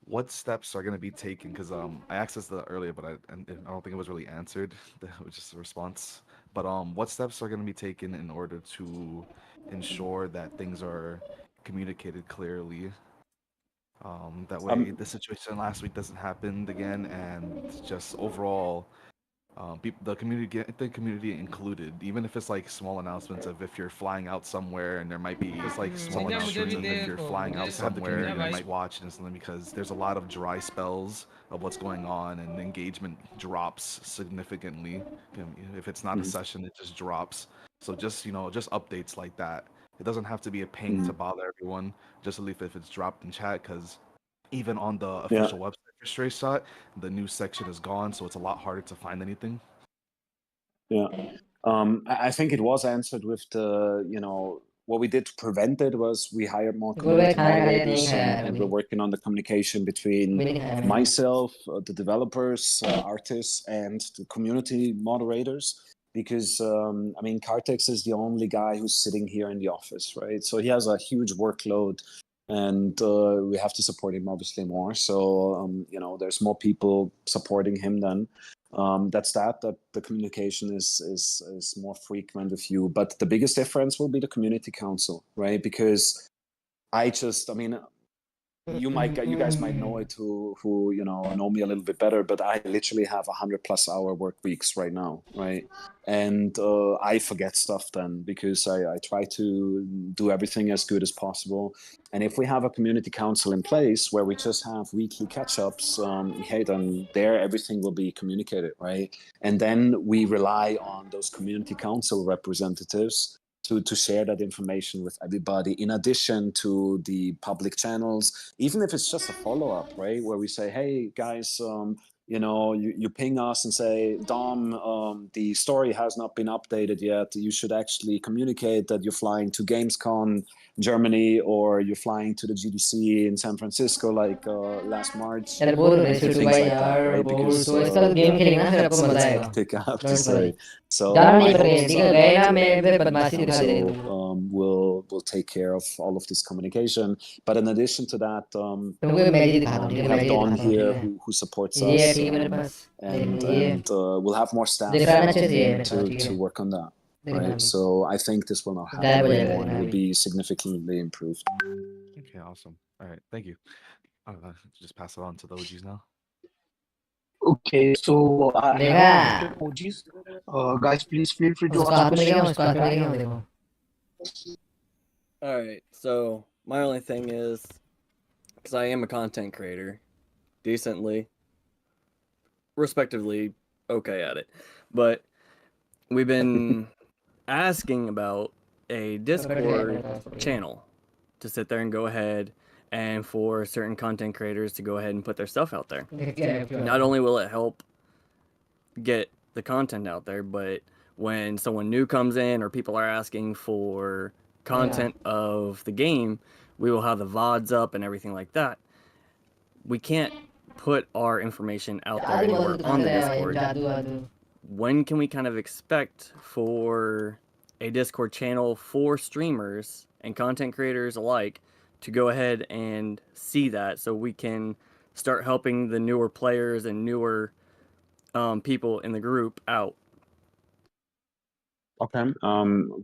What steps are going to be taken? Because I asked this earlier, but I don't think it was really answered. It was just a response. But what steps are going to be taken in order to ensure that things are communicated clearly? That way, the situation last week doesn't happen again, and just overall, the community get the community included, even if it's like small announcements of if you're flying out somewhere, and there might be just like small Ninja, मुझे announcements भी of they if you're तो flying मुझे out just have the somewhere, Ninja you भाई. might watch instantly, because there's a lot of dry spells of what's going on, and engagement drops significantly. If it's not a session, it just drops. So just just updates like that. It doesn't have to be a pain to bother everyone. Just at least if it's dropped in chat, because even on the official website for StaryShot, the news section is gone, so it's a lot harder to find anything. Yeah. I think it was answered with what we did to prevent it was we hired more community moderators, and we're working on the communication between myself, the developers, artists, and the community moderators. Because I mean, Cartex is the only guy who's sitting here in the office, right? So he has a huge workload, and we have to support him obviously more. So there's more people supporting him then. That's that the communication is more frequent with you. But the biggest difference will be the community council, right? Because I mean, you guys might know it who know me a little bit better, but I literally have 100+ hour work weeks right now, right? And I forget stuff then, because I try to do everything as good as possible. And if we have a community council in place where we just have weekly catch-ups, hey, then there everything will be communicated, right? And then we rely on those community council representatives to share that information with everybody, in addition to the public channels, even if it's just a follow-up, right? Where we say, hey, guys, you ping us and say, Dom, the story has not been updated yet. You should actually communicate that you're flying to Gamescom Germany, or you're flying to the GDC in San Francisco like last March. यार bore हो रहे Things छोटू like भाई that, यार right? Bore Because तो इसका game खेलेंगे ना, फिर आपको it's मजा आएगा. hectic, I have to Don't worry. say. So जाना I नहीं पर hope कहीं, ठीक है? गए ना मैं फिर बदमाशी दिखा दे रही so we'll take care of all of this communication. But in addition to that, तुमको मैजिक दिखा दूँ, ठीक we है? have मैजिक Don दिखा दूँ, ठीक here है? who supports ये है, us, ठीक है मेरे पास. and ये we'll have more staff देख रहा है ना अच्छे से, ये मेरे पास, ठीक to है? work on that. देख रहा Right, है. so I think this will not गायब happen हो जाएगा anymore, and देखना will अभी. be significantly improved. Okay, awesome. All right, thank you. Just pass it on to the OGs now. Okay, so I have देखा? unmuted OGs. Guys, please feel free to उसको ask हाथ में लेके आओ, questions. उसको हाथ में लेके आओ, देखो. All right, so my only thing is, because I am a content creator, decently, respectively, okay at it, but we've been asking about a Discord channel to sit there and go ahead and for certain content creators to go ahead and put their stuff out there. Not only will it help get the content out there, but when someone new comes in or people are asking for content of the game, we will have the VODs up and everything like that. We can't put our information out there anywhere on the Discord. When can we kind of expect for a Discord channel for streamers and content creators alike to go ahead and see that, so we can start helping the newer players and newer people in the group out? Okay,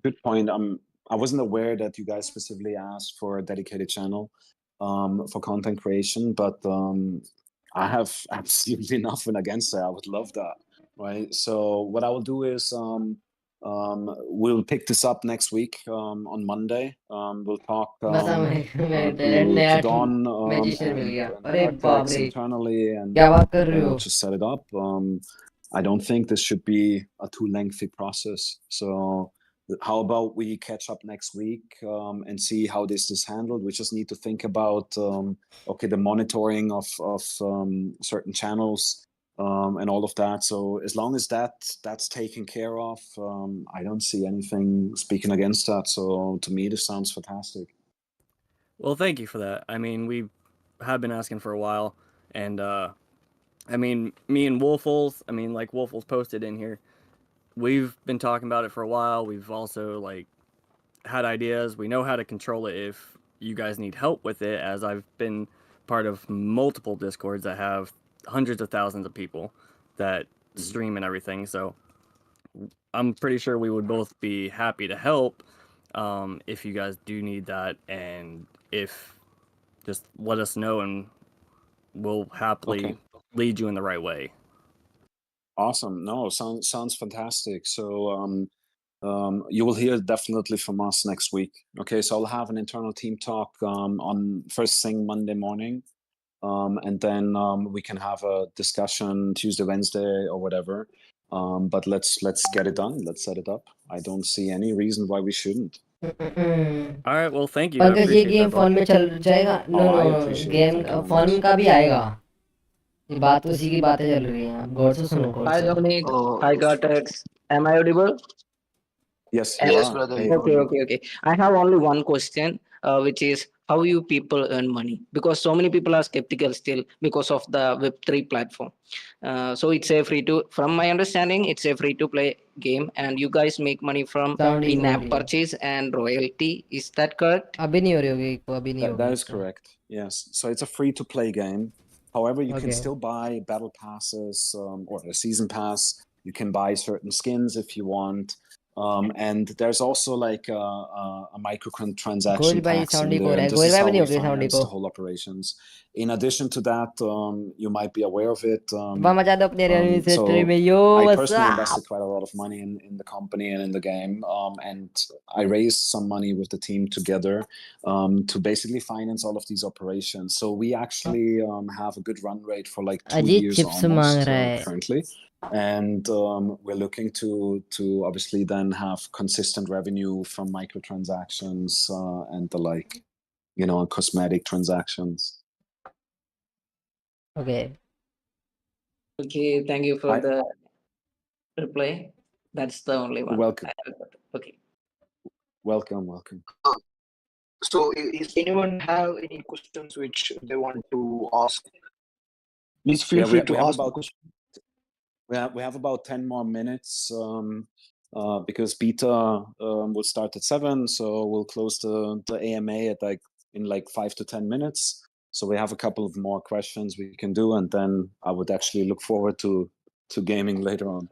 good point. I wasn't aware that you guys specifically asked for a dedicated channel for content creation, but I have absolutely nothing against it. I would love that, right? So what I will do is we'll pick this up next week on Monday. We'll talk to Don and Artex internally, and we'll just set it up. I don't think this should be a too lengthy process. So how about we catch up next week and see how this is handled? We just need to think about okay, the monitoring of certain channels and all of that. So as long as that's taken care of, I don't see anything speaking against that. So to me, this sounds fantastic. Well, thank you for that. I mean, we have been asking for a while, and I mean, me and Wolfles, I mean, like Wolfles posted in here, we've been talking about it for a while. We've also like had ideas. We know how to control it if you guys need help with it, as I've been part of multiple Discords that have hundreds of thousands of people that stream and everything. So I'm pretty sure we would both be happy to help if you guys do need that, and if just let us know and we'll happily Okay. lead you in the right way. Awesome. No, sounds fantastic. So you will hear definitely from us next week. Okay, so I'll have an internal team talk on first thing Monday morning, and then we can have a discussion Tuesday, Wednesday, or whatever. But let's get it done. Let's set it up. I don't see any reason why we shouldn't. All right, well, thank you. I Pankaj ये appreciate game that, phone bud. में चल जाएगा? No Oh, I no, appreciate it. Game Thank you very phone much. का भी आएगा। ये बात उसी की बातें चल रही हैं, आप गौर से सुनो, गौर Hi से। Dominic. Uh, Hi Cortex. Am I audible? Yes, you yes, are. brother, Hey. you're Okay, audible. okay, okay. I have only one question, which is how you people earn money, because so many people are skeptical still because of the Web3 platform. So it's a free to, from my understanding, it's a free to play game, and you guys make money from Sound equal in-app है। purchase and royalty. Is that correct? अभी नहीं हो रही होगी इसको, अभी नहीं That होगी is इसको। correct. Yes. So it's a free to play game. However, you can Okay. still buy battle passes or a season pass. You can buy certain skins if you want. And there's also like a microtransaction गोल भाई packs sound in echo there. है, And this गोल is भाई how भी नहीं we होगी sound finance echo. the whole operations. In addition to that, you might be aware of it. वहाँ मचा दो अपने So में, यो I what's personally up? invested quite a lot of money in the company and in the game. And I raised some money with the team together to basically finance all of these operations. So we actually have a good run rate for like 2 Ajit years chips मांग almost रहा है। currently. And we're looking to obviously then have consistent revenue from microtransactions and the like, you know, cosmetic transactions. Okay. Okay, thank you for I- the reply. That's the only one. Welcome. Okay. Welcome. So, is anyone have any questions which they want to ask? Please feel Yeah, free we to have ask the about question. we have about 10 more minutes because beta will start at 7, so we'll close the AMA at in 5 to 10 minutes. So we have a couple of more questions we can do, and then I would actually look forward to gaming later on.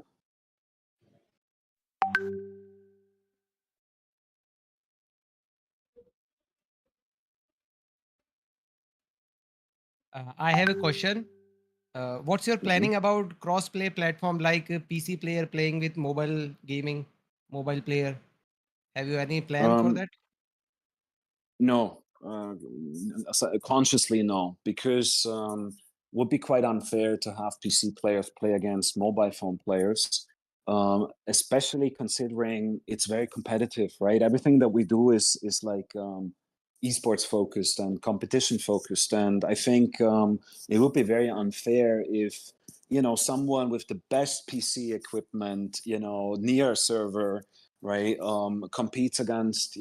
I have a question. What's your planning about cross-play platform, like a PC player playing with mobile gaming, mobile player? Have you any plan for that? No, consciously no, because would be quite unfair to have PC players play against mobile phone players, especially considering it's very competitive, right? Everything that we do is like esports focused and competition focused, and I think it would be very unfair if someone with the best PC equipment, near a server, right, competes against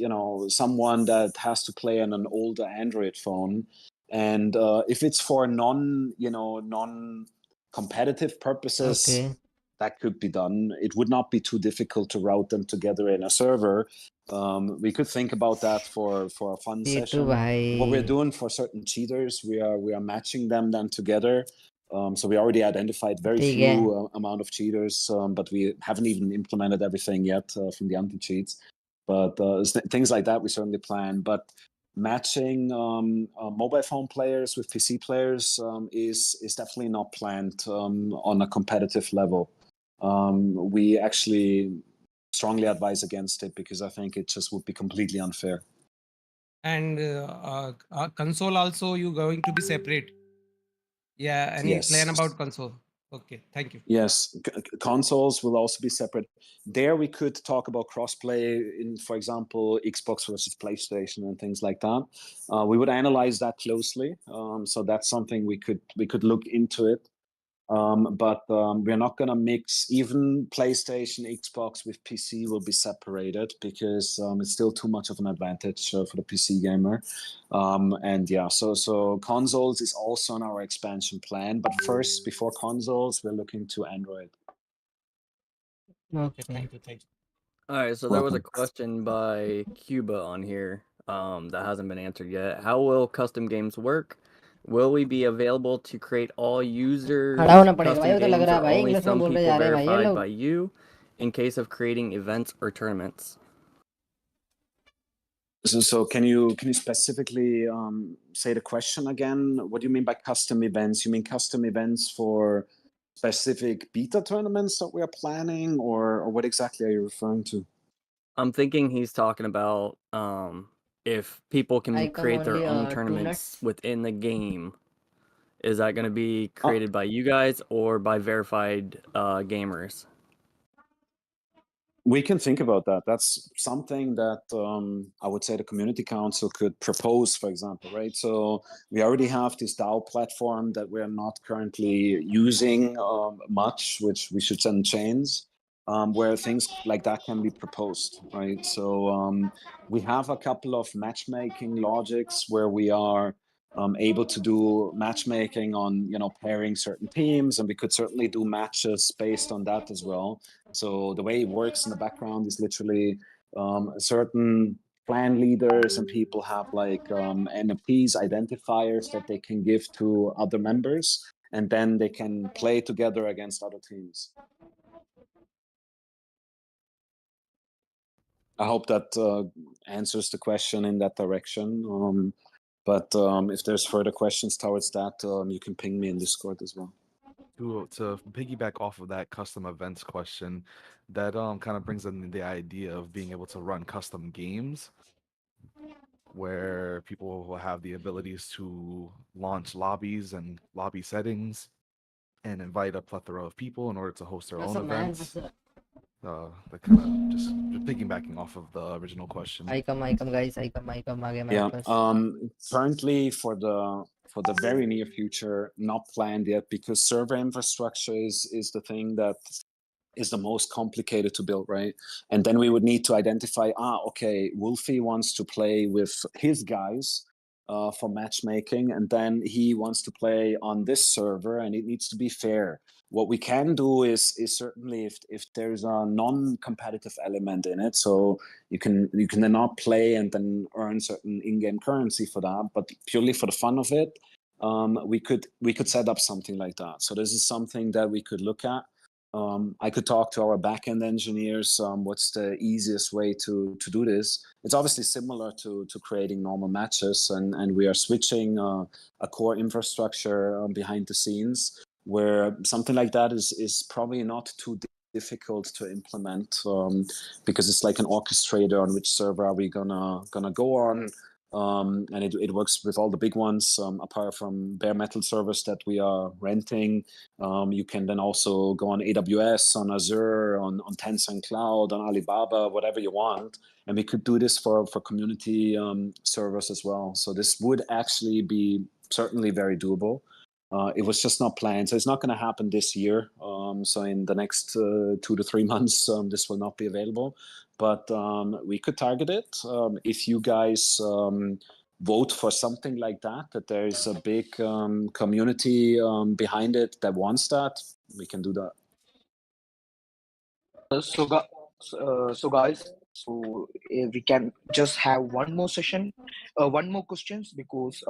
someone that has to play on an older Android phone, and if it's for non-competitive purposes, Okay. that could be done. It would not be too difficult to route them together in a server. We could think about that for a fun ये तो session. What we're भाई doing for certain cheaters, we are matching them then together. So we already identified very ठीक few है। amount of cheaters, but we haven't even implemented everything yet from the anti-cheats. But things like that we certainly plan. But matching mobile phone players with PC players is definitely not planned on a competitive level. We actually strongly advise against it because I think it just would be completely unfair. And console also, you going to be separate? Yeah, any Yes. plan about console? Okay, thank you. Yes, consoles will also be separate. There we could talk about crossplay in, for example, Xbox versus PlayStation and things like that. We would analyze that closely. So that's something we could look into it. But we're not going to mix even PlayStation, Xbox with PC will be separated because it's still too much of an advantage for the PC gamer. And yeah, so consoles is also on our expansion plan. But first, before consoles, we're looking to Android. Okay, Thank you. Thank you. All right, so there was a Welcome. question by Cuba on here that hasn't been answered yet. How will custom games work? Will we be available to create all users खड़ा होना पड़ेगा भाई, custom वो तो लग games रहा or है भाई, only इंग्लिश में some बोल रहे people जा रहे हैं भाई ये verified लोग. by you in case of creating events or tournaments? So can you specifically say the question again? What do you mean by custom events? You mean custom events for specific beta tournaments that we are planning, or what exactly are you referring to? I'm thinking he's talking about if people can I come create their only own 2 tournaments nuts. within the game. Is that going to be created by you guys or by verified gamers? We can think about that. That's something that I would say the community council could propose, for example, right? So we already have this DAO platform that we're not currently using much, which we should then change, where things like that can be proposed, right? So we have a couple of matchmaking logics where we are able to do matchmaking on, pairing certain teams, and we could certainly do matches based on that as well. So the way it works in the background is literally certain clan leaders and people have like NFTs, identifiers that they can give to other members, and then they can play together against other teams. I hope that answers the question in that direction. But if there's further questions towards that, you can ping me in Discord as well. To piggyback off of that custom events question, that kind of brings in the idea of being able to run custom games where people will have the abilities to launch lobbies and lobby settings and invite a plethora of people in order to host their What's own up, man? events. What's up? That kind of just piggybacking off of the original question. I come guys, I come आ गया Yeah. मेरे पास. Currently, for the very near future, not planned yet, because server infrastructure is the thing that is the most complicated to build, right? And then we would need to identify, okay, Wolfie wants to play with his guys for matchmaking, and then he wants to play on this server, and it needs to be fair. What we can do is certainly if there's a non-competitive element in it, so you can then not play and then earn certain in-game currency for that, but purely for the fun of it, we could set up something like that. So this is something that we could look at. I could talk to our backend engineers. What's the easiest way to do this? It's obviously similar to creating normal matches, and we are switching a core infrastructure behind the scenes, where something like that is probably not too difficult to implement, because it's like an orchestrator on which server are we gonna go on. And it works with all the big ones, apart from bare metal servers that we are renting. You can then also go on AWS, on Azure, on Tencent Cloud, on Alibaba, whatever you want. And we could do this for community servers as well. So this would actually be certainly very doable. It was just not planned. So it's not going to happen this year. So in the next 2 to 3 months, this will not be available. But we could target it. If you guys vote for something like that there is a big community behind it that wants that, we can do that. So guys, we can just have one more session, one more questions, because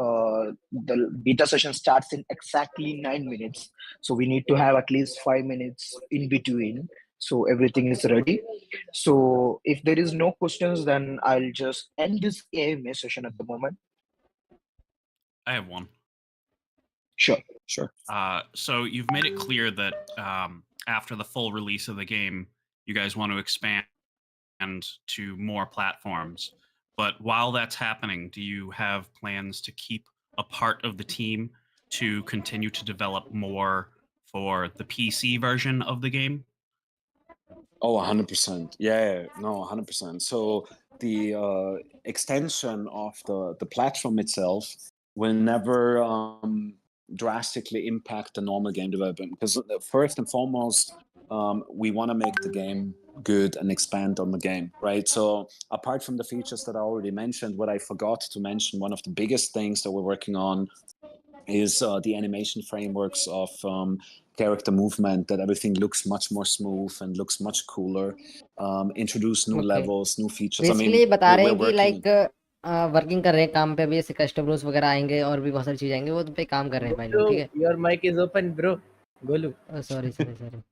the beta session starts in exactly 9 minutes. So we need to have at least 5 minutes in between. So everything is ready. So if there is no questions, then I'll just end this AMA session at the moment. I have one. Sure. So you've made it clear that after the full release of the game, you guys want to expand to more platforms. But while that's happening, do you have plans to keep a part of the team to continue to develop more for the PC version of the game? Oh, 100%. Yeah, no, 100%. So the extension of the platform itself will never drastically impact the normal game development, because first and foremost, we want to make the game good and expand on the game, right? So apart from the features that I already mentioned, what I forgot to mention, one of the biggest things that we're working on is the animation frameworks of character movement, that everything looks much more smooth and looks much cooler. Introduce new Okay. levels, new features. I basically mean, बता रहे we're हैं कि working. Like working कर रहे हैं काम पे, अभी ऐसे कस्टमर्स वगैरह आएंगे और भी बहुत सारी चीजें आएंगे, वो पे काम कर रहे हैं भाई लोग, ठीक है? Your mic is open, bro. Golu. Sorry sorry sorry.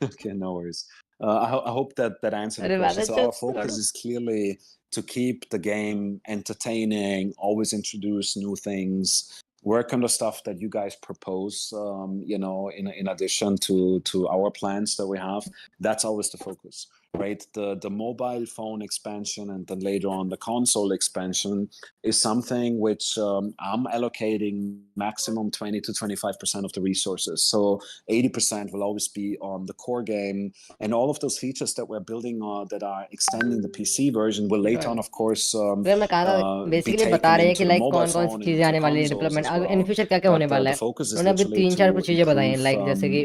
Okay, no worries. I hope that answered the अरे question. मैंने So our focus is clearly to keep the game entertaining, always introduce new things, work on the stuff that you guys propose. In addition to our plans that we have, that's always the focus, right? The mobile phone expansion and then later on the console expansion is something which I'm allocating maximum 20 to 25% of the resources. So 80% will always be on the core game, and all of those features that we're building that are extending the PC version will later on, of course, फिर मैं कहा था be basically बता taken रहे हैं कि into the like mobile कौन कौन सी phone and चीजें into आने वाली है consoles डेवलपमेंट, as इन well. फ्यूचर क्या क्या होने But वाला the है। focus is उन्होंने अभी literally 3-4 to कुछ चीजें बताई हैं, improve लाइक जैसे कि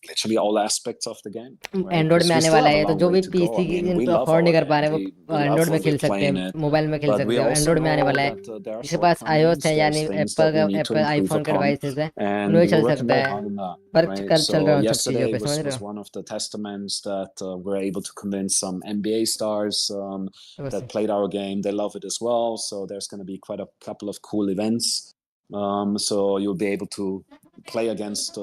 literally all aspects of the game, right? Android में Because we आने still वाला have a है, तो long जो way भी to go. PC I mean, we इनको love अफोर्ड नहीं our कर पा game. रहे हैं, वो We एंड्रॉइड love में खेल सकते playing हैं, it. मोबाइल में खेल But सकते we हो, also एंड्रॉइड में आने know वाला है। that there are जिसके पास iOS shortcomings, है there's यानी things that we Apple need to Apple improve iPhone के upon, डिवाइसेस है, and उन्हें we're चल working सकता very है, hard on that, पर right? चल So रहा है उन सब yesterday चीज़ों पे, समझ रहे was हो? one of the testaments that we're able to convince some NBA stars that played our game. They love it as well. So there's going to be quite a couple of cool events. So you'll be able to play against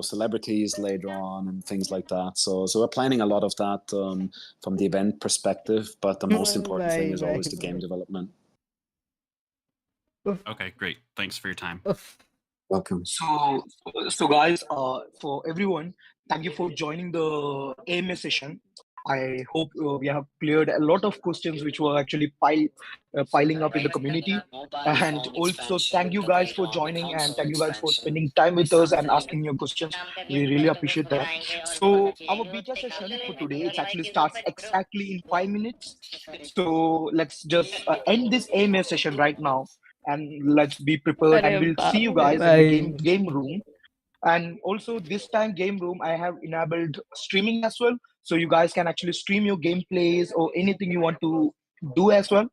celebrities later on and things like that. So we're planning a lot of that from the event perspective. But the most important thing is always the game development. Okay, great. Thanks for your time. Welcome. So guys, for everyone, thank you for joining the AMA session. I hope we have cleared a lot of questions which were actually piling up in the community. And also, thank you guys for joining, and thank you guys for spending time with us and asking your questions. We really appreciate that. So our beta session for today, it actually starts exactly in 5 minutes. So let's just end this AMA session right now, and let's be prepared, अरे and we'll see you बाप रे guys in the भाई। game room. And also this time game room, I have enabled streaming as well, so you guys can actually stream your gameplays or anything you want to do as well.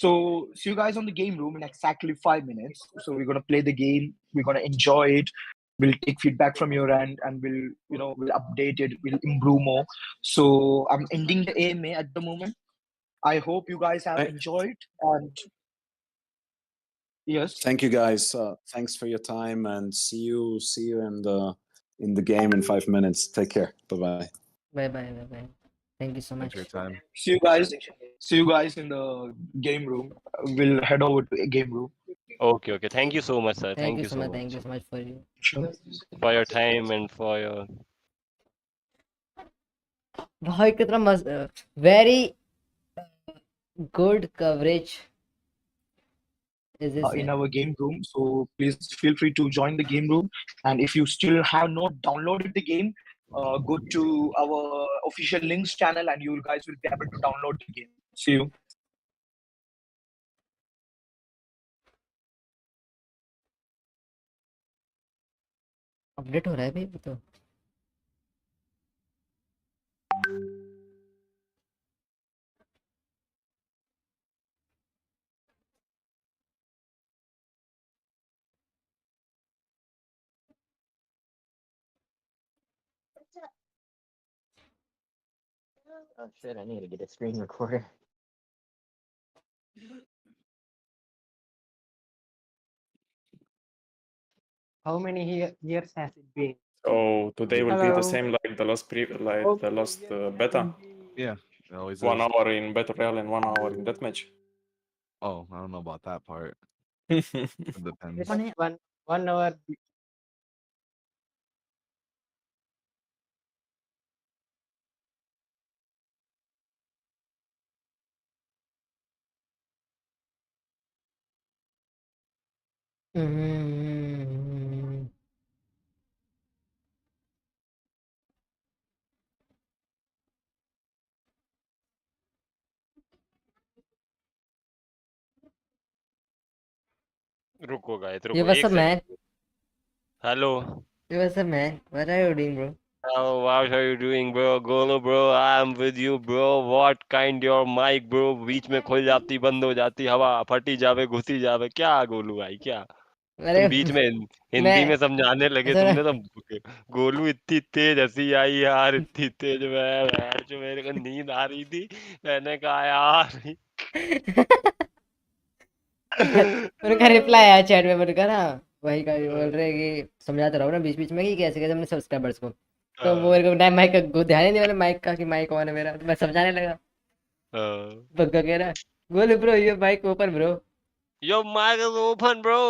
So see you guys on the game room in exactly 5 minutes. So we're gonna play the game, we're gonna enjoy it, we'll take feedback from your end, and we'll update it, we'll improve more. So I'm ending the AMA at the moment. I hope you guys have enjoyed, and yes, Thank you guys. Thanks for your time, and see you in the game in 5 minutes. Take care. Bye-bye. Bye. Thank you so much. Thanks for your time. see you guys in the game room. We'll head over to a game room. Okay, okay. Thank you so much, sir. Thank Thank you you so so much. Thank you much so much for you. for your time and for your. भाई कितना मस्त, very good coverage is this In our game room. So please feel free to join the game room. And if you still have not downloaded the game, go to our official links channel, and you guys will be able to download the game. See you. Update हो रहा है भाई वो तो। Oh shit, I need to get a screen recorder. How many years has it been? So today will be the Hello. same like the last beta. Yeah, it always 1 is. hour in battle royale and 1 hour in deathmatch. Oh, I don't know about that part. It depends. One hour. रुको guys, Yo, रुको what's एक up, man? Second. Hello. Yo, what's up, man? What are you doing, bro? How are you doing, bro? Golo, bro. I'm with you, bro. What kind your mic, bro? बीच में खुल जाती, बंद हो जाती, हवा फटी जावे, घुसी जावे, क्या गोलू भाई क्या? अरे तुम बीच में हिंदी मैं में समझाने लगे सुन तुमने तो। गोलू इतनी तेज हंसी आई यार, इतनी तेज। मैं यार जो मेरे को नींद आ रही थी, मैंने कहा यार। उनका रिप्लाई आया चैट में, उनका ना वही का बोल रहे हैं कि समझाता रहो ना बीच बीच में कि कैसे कैसे हमने सब्सक्राइबर्स को, तो वो मेरे को ना माइक का ध्यान ही नहीं, मैंने माइक का कि माइक ऑन है मेरा, तो मैं समझाने लगा। बग्गा कह रहा बोले bro your mic open bro. Your mic is open, bro.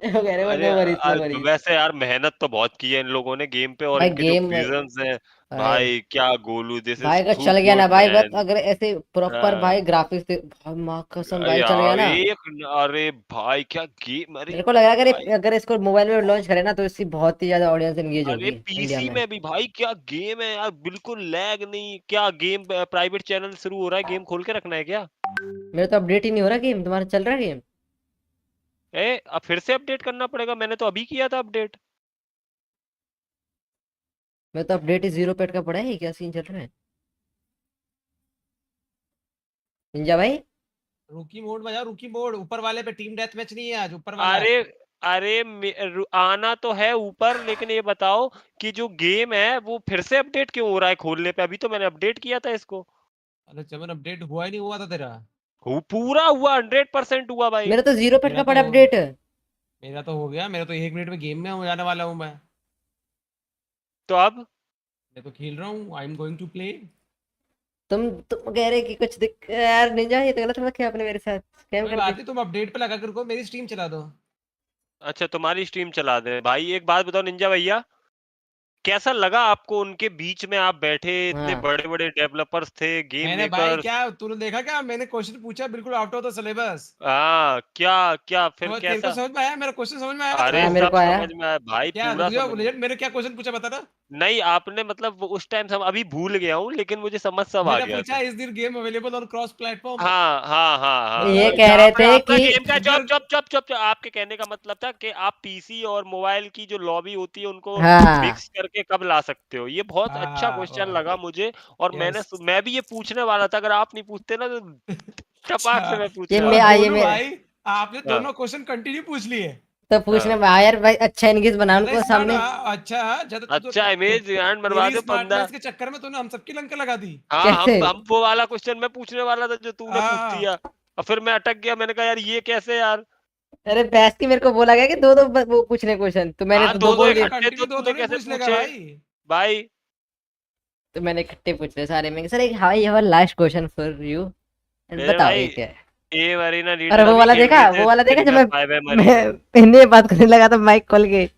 वो कह रहे वो अरे नो वरीज नो वरीज। वैसे यार मेहनत तो बहुत की है इन लोगों ने गेम पे, और भाई इनके जो गेम विजन्स हैं भाई भाई, क्या गोलू, दिस भाई इज अगर टू चल गया ना गुड भाई, बस मैन। अगर ऐसे प्रॉपर भाई ग्राफिक्स भाई माँ कसम भाई चल गया यार ना। अरे भाई क्या गेम, अरे मेरे को लग रहा है अगर भाई, अगर इसको मोबाइल में लॉन्च करे ना तो इसकी बहुत ही ज्यादा ऑडियंस एंगेज अरे होगी इंडिया पीसी में। में भी भाई क्या गेम है यार, बिल्कुल लैग नहीं। क्या गेम प्राइवेट चैनल शुरू हो रहा है, गेम खोल के रखना है क्या? मेरा तो अपडेट ही नहीं हो रहा गेम, तुम्हारा चल रहा है गेम? अब फिर से अपडेट करना पड़ेगा, मैंने तो अभी किया था अपडेट। मैं तो अपडेट ही 0 पेट का पड़ा है, क्या सीन चल रहा है निंजा भाई? रुकी मोड में जाओ, रुकी मोड ऊपर वाले पे टीम डेथ मैच नहीं है आज, ऊपर वाला। अरे अरे आना तो है ऊपर, लेकिन ये बताओ कि जो गेम है वो फिर से अपडेट क्यों हो रहा है खोलने पे? अभी तो मैंने अपडेट किया था इसको। अरे चमन अपडेट हुआ ही नहीं हुआ था तेरा। पूरा हुआ, 100% हुआ भाई। मेरा तो 0 पेट मेरा का तो पड़ा अपडेट। मेरा तो हो गया, मेरा तो 1 मिनट में गेम में हो जाने वाला हूँ मैं। तो अब मैं तो खेल रहा हूँ, I am going to play. तुम कह रहे कि कुछ दिक यार निंजा, ये तो गलत मत किया आपने मेरे साथ, स्कैम कोई कर बात दी। नहीं, तुम अपडेट पे लगा कर को मेरी स्ट्रीम चला दो। अच्छा तुम्हारी स्ट्रीम चला दे भाई। एक बात बताओ निंजा भैया, कैसा लगा आपको उनके बीच में आप बैठे, इतने हाँ बड़े बड़े डेवलपर्स थे, गेम मैंने भाई मेकर्स। क्या तूने देखा क्या, मैंने क्वेश्चन पूछा बिल्कुल आउट ऑफ द सिलेबस। हाँ क्या क्या फिर तेरे को कैसा? समझ में आया मेरा क्वेश्चन, समझ में आया ना तेरे अरे हाँ को? मेरे सब को आया। समझ में आया भाई, क्या पूरा रुक जाओ समझ में। लेजेंड, मैंने क्या क्वेश्चन पूछा बता ना। नहीं आपने मतलब उस टाइम सब, अभी भूल गया हूँ लेकिन मुझे समझ सब आ मैंने गया पूछा था। Is this game available on cross platform. हाँ हाँ हाँ हाँ ये हाँ, कह रहे आपने थे आपका कि गेम का इधर चुप आपके कहने का मतलब था कि आप पीसी और मोबाइल की जो लॉबी होती है उनको हाँ मिक्स करके कब ला सकते हो। ये बहुत अच्छा क्वेश्चन हाँ लगा मुझे, और यस। मैं भी ये पूछने वाला था, अगर आप नहीं पूछते ना तो टपाक से अच्छा मैं ये पूछने मैं वाला ये गोलू मैं भाई, आपने था। हाँ दोनों क्वेश्चन कंटिन्यू पूछ लिए। तो पूछने हाँ। में आया यार भाई, अच्छा एंगेज बना ज्यादा उनको स्मार्ट, सामने। अच्छा ज्यादा अच्छा इमेज एंड मरवा तेरी दो बंदा। स्मार्टनेस के चक्कर में तूने हम सबकी लंका लगा दी। हाँ कैसे? हम वो वाला क्वेश्चन मैं पूछने वाला था जो तूने पूछ हाँ दिया, और फिर मैं अटक गया, मैंने कहा यार ये कैसे यार। अरे बैस की मेरे को बोला गया कि दो दो वो पूछने क्वेश्चन, तो मैंने हाँ तो दो दो दो बोल दिए। इकट्ठे तो कंटिन्यू दो तूने थोड़ी कैसे पूछ लेगा पूछे भाई। भाई? तो मैंने इकट्ठे पूछ लिया सारे में, सर एक हाई हवर लास्ट क्वेश्चन फॉर यू, मेरे बताओ भाई ये क्या है? ए मरीना और लीडर वो अभी वाला खेल देखा, रहे वो थे वाला देखा थ्री जब में मैं फाइव है मैं मरीना। इन्हें बात करने लगा था माइक खोल के।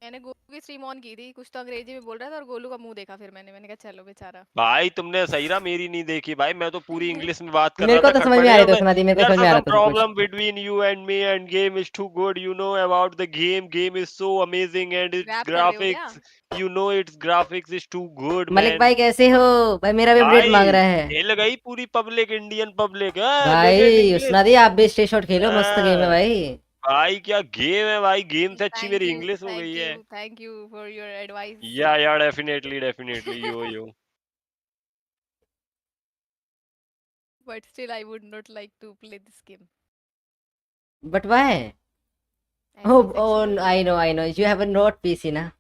मैंने गोलू की स्ट्रीम ऑन की थी, कुछ तो अंग्रेजी में बोल रहा था और गोलू का मुंह देखा, फिर मैंने कहा चलो बेचारा। भाई तुमने सही रहा, मेरी नहीं देखी भाई, मैं तो पूरी इंग्लिश में बात कर मेरे रहा को था तो समझ में आ खटपड़े रही में। थी, सुना दी मेरे को समझ में There's आ रहा some था सब कुछ। problem between you and me, and game is too good, you know about the game. Game is so amazing and its rap कर रहे हो क्या? graphics, you know its graphics is too good Malik man। भाई कैसे हो भाई? मेरा भी अपडेट भाई मांग रहा है हिल गई पूरी पब्लिक, इंडियन पब्लिक है लेजेंड भाई, इंग्लिश। सुना दी आप भी स्टे शॉट खेलो, मस्त गेम है भाई। भाई क्या गेम है भाई, गेम से अच्छी मेरी इंग्लिश हो गई थैंक है। You thank you for your advice. Yeah definitely definitely यो। But still I would not like to play this game. But why? ऐसी oh sexual. I know you have a not PC ना।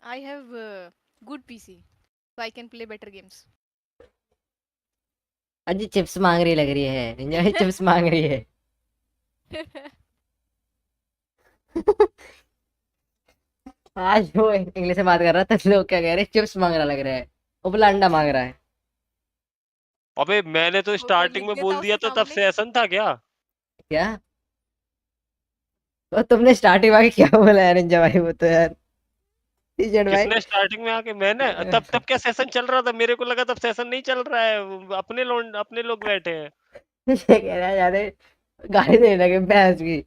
I have good PC so I can play better games. अजी chips मांग रही लग रही है, Ninja भाई chips मांग रही है। आज वो इंग्लिश में बात कर रहा था, लोग क्या कह रहे हैं, चिप्स मांग रहा लग रहा है, उबला अंडा मांग रहा है। अबे मैंने तो वो तो स्टार्टिंग लिख में देता बोल दिया उसके था, तब सामने। से ऐसा था क्या? क्या? तो तुमने स्टार्टिंग में क्या बोला यार निंजा भाई, वो तो यार लीजेंड भाई। किसने स्टार्टिंग में आके? मैंने तब क्या सेशन चल रहा था? मेरे को लगा तब सेशन नहीं चल रहा है, अपने लोग बैठे हैं। ये कह रहा है यार, गाली देने लगे भैंस की।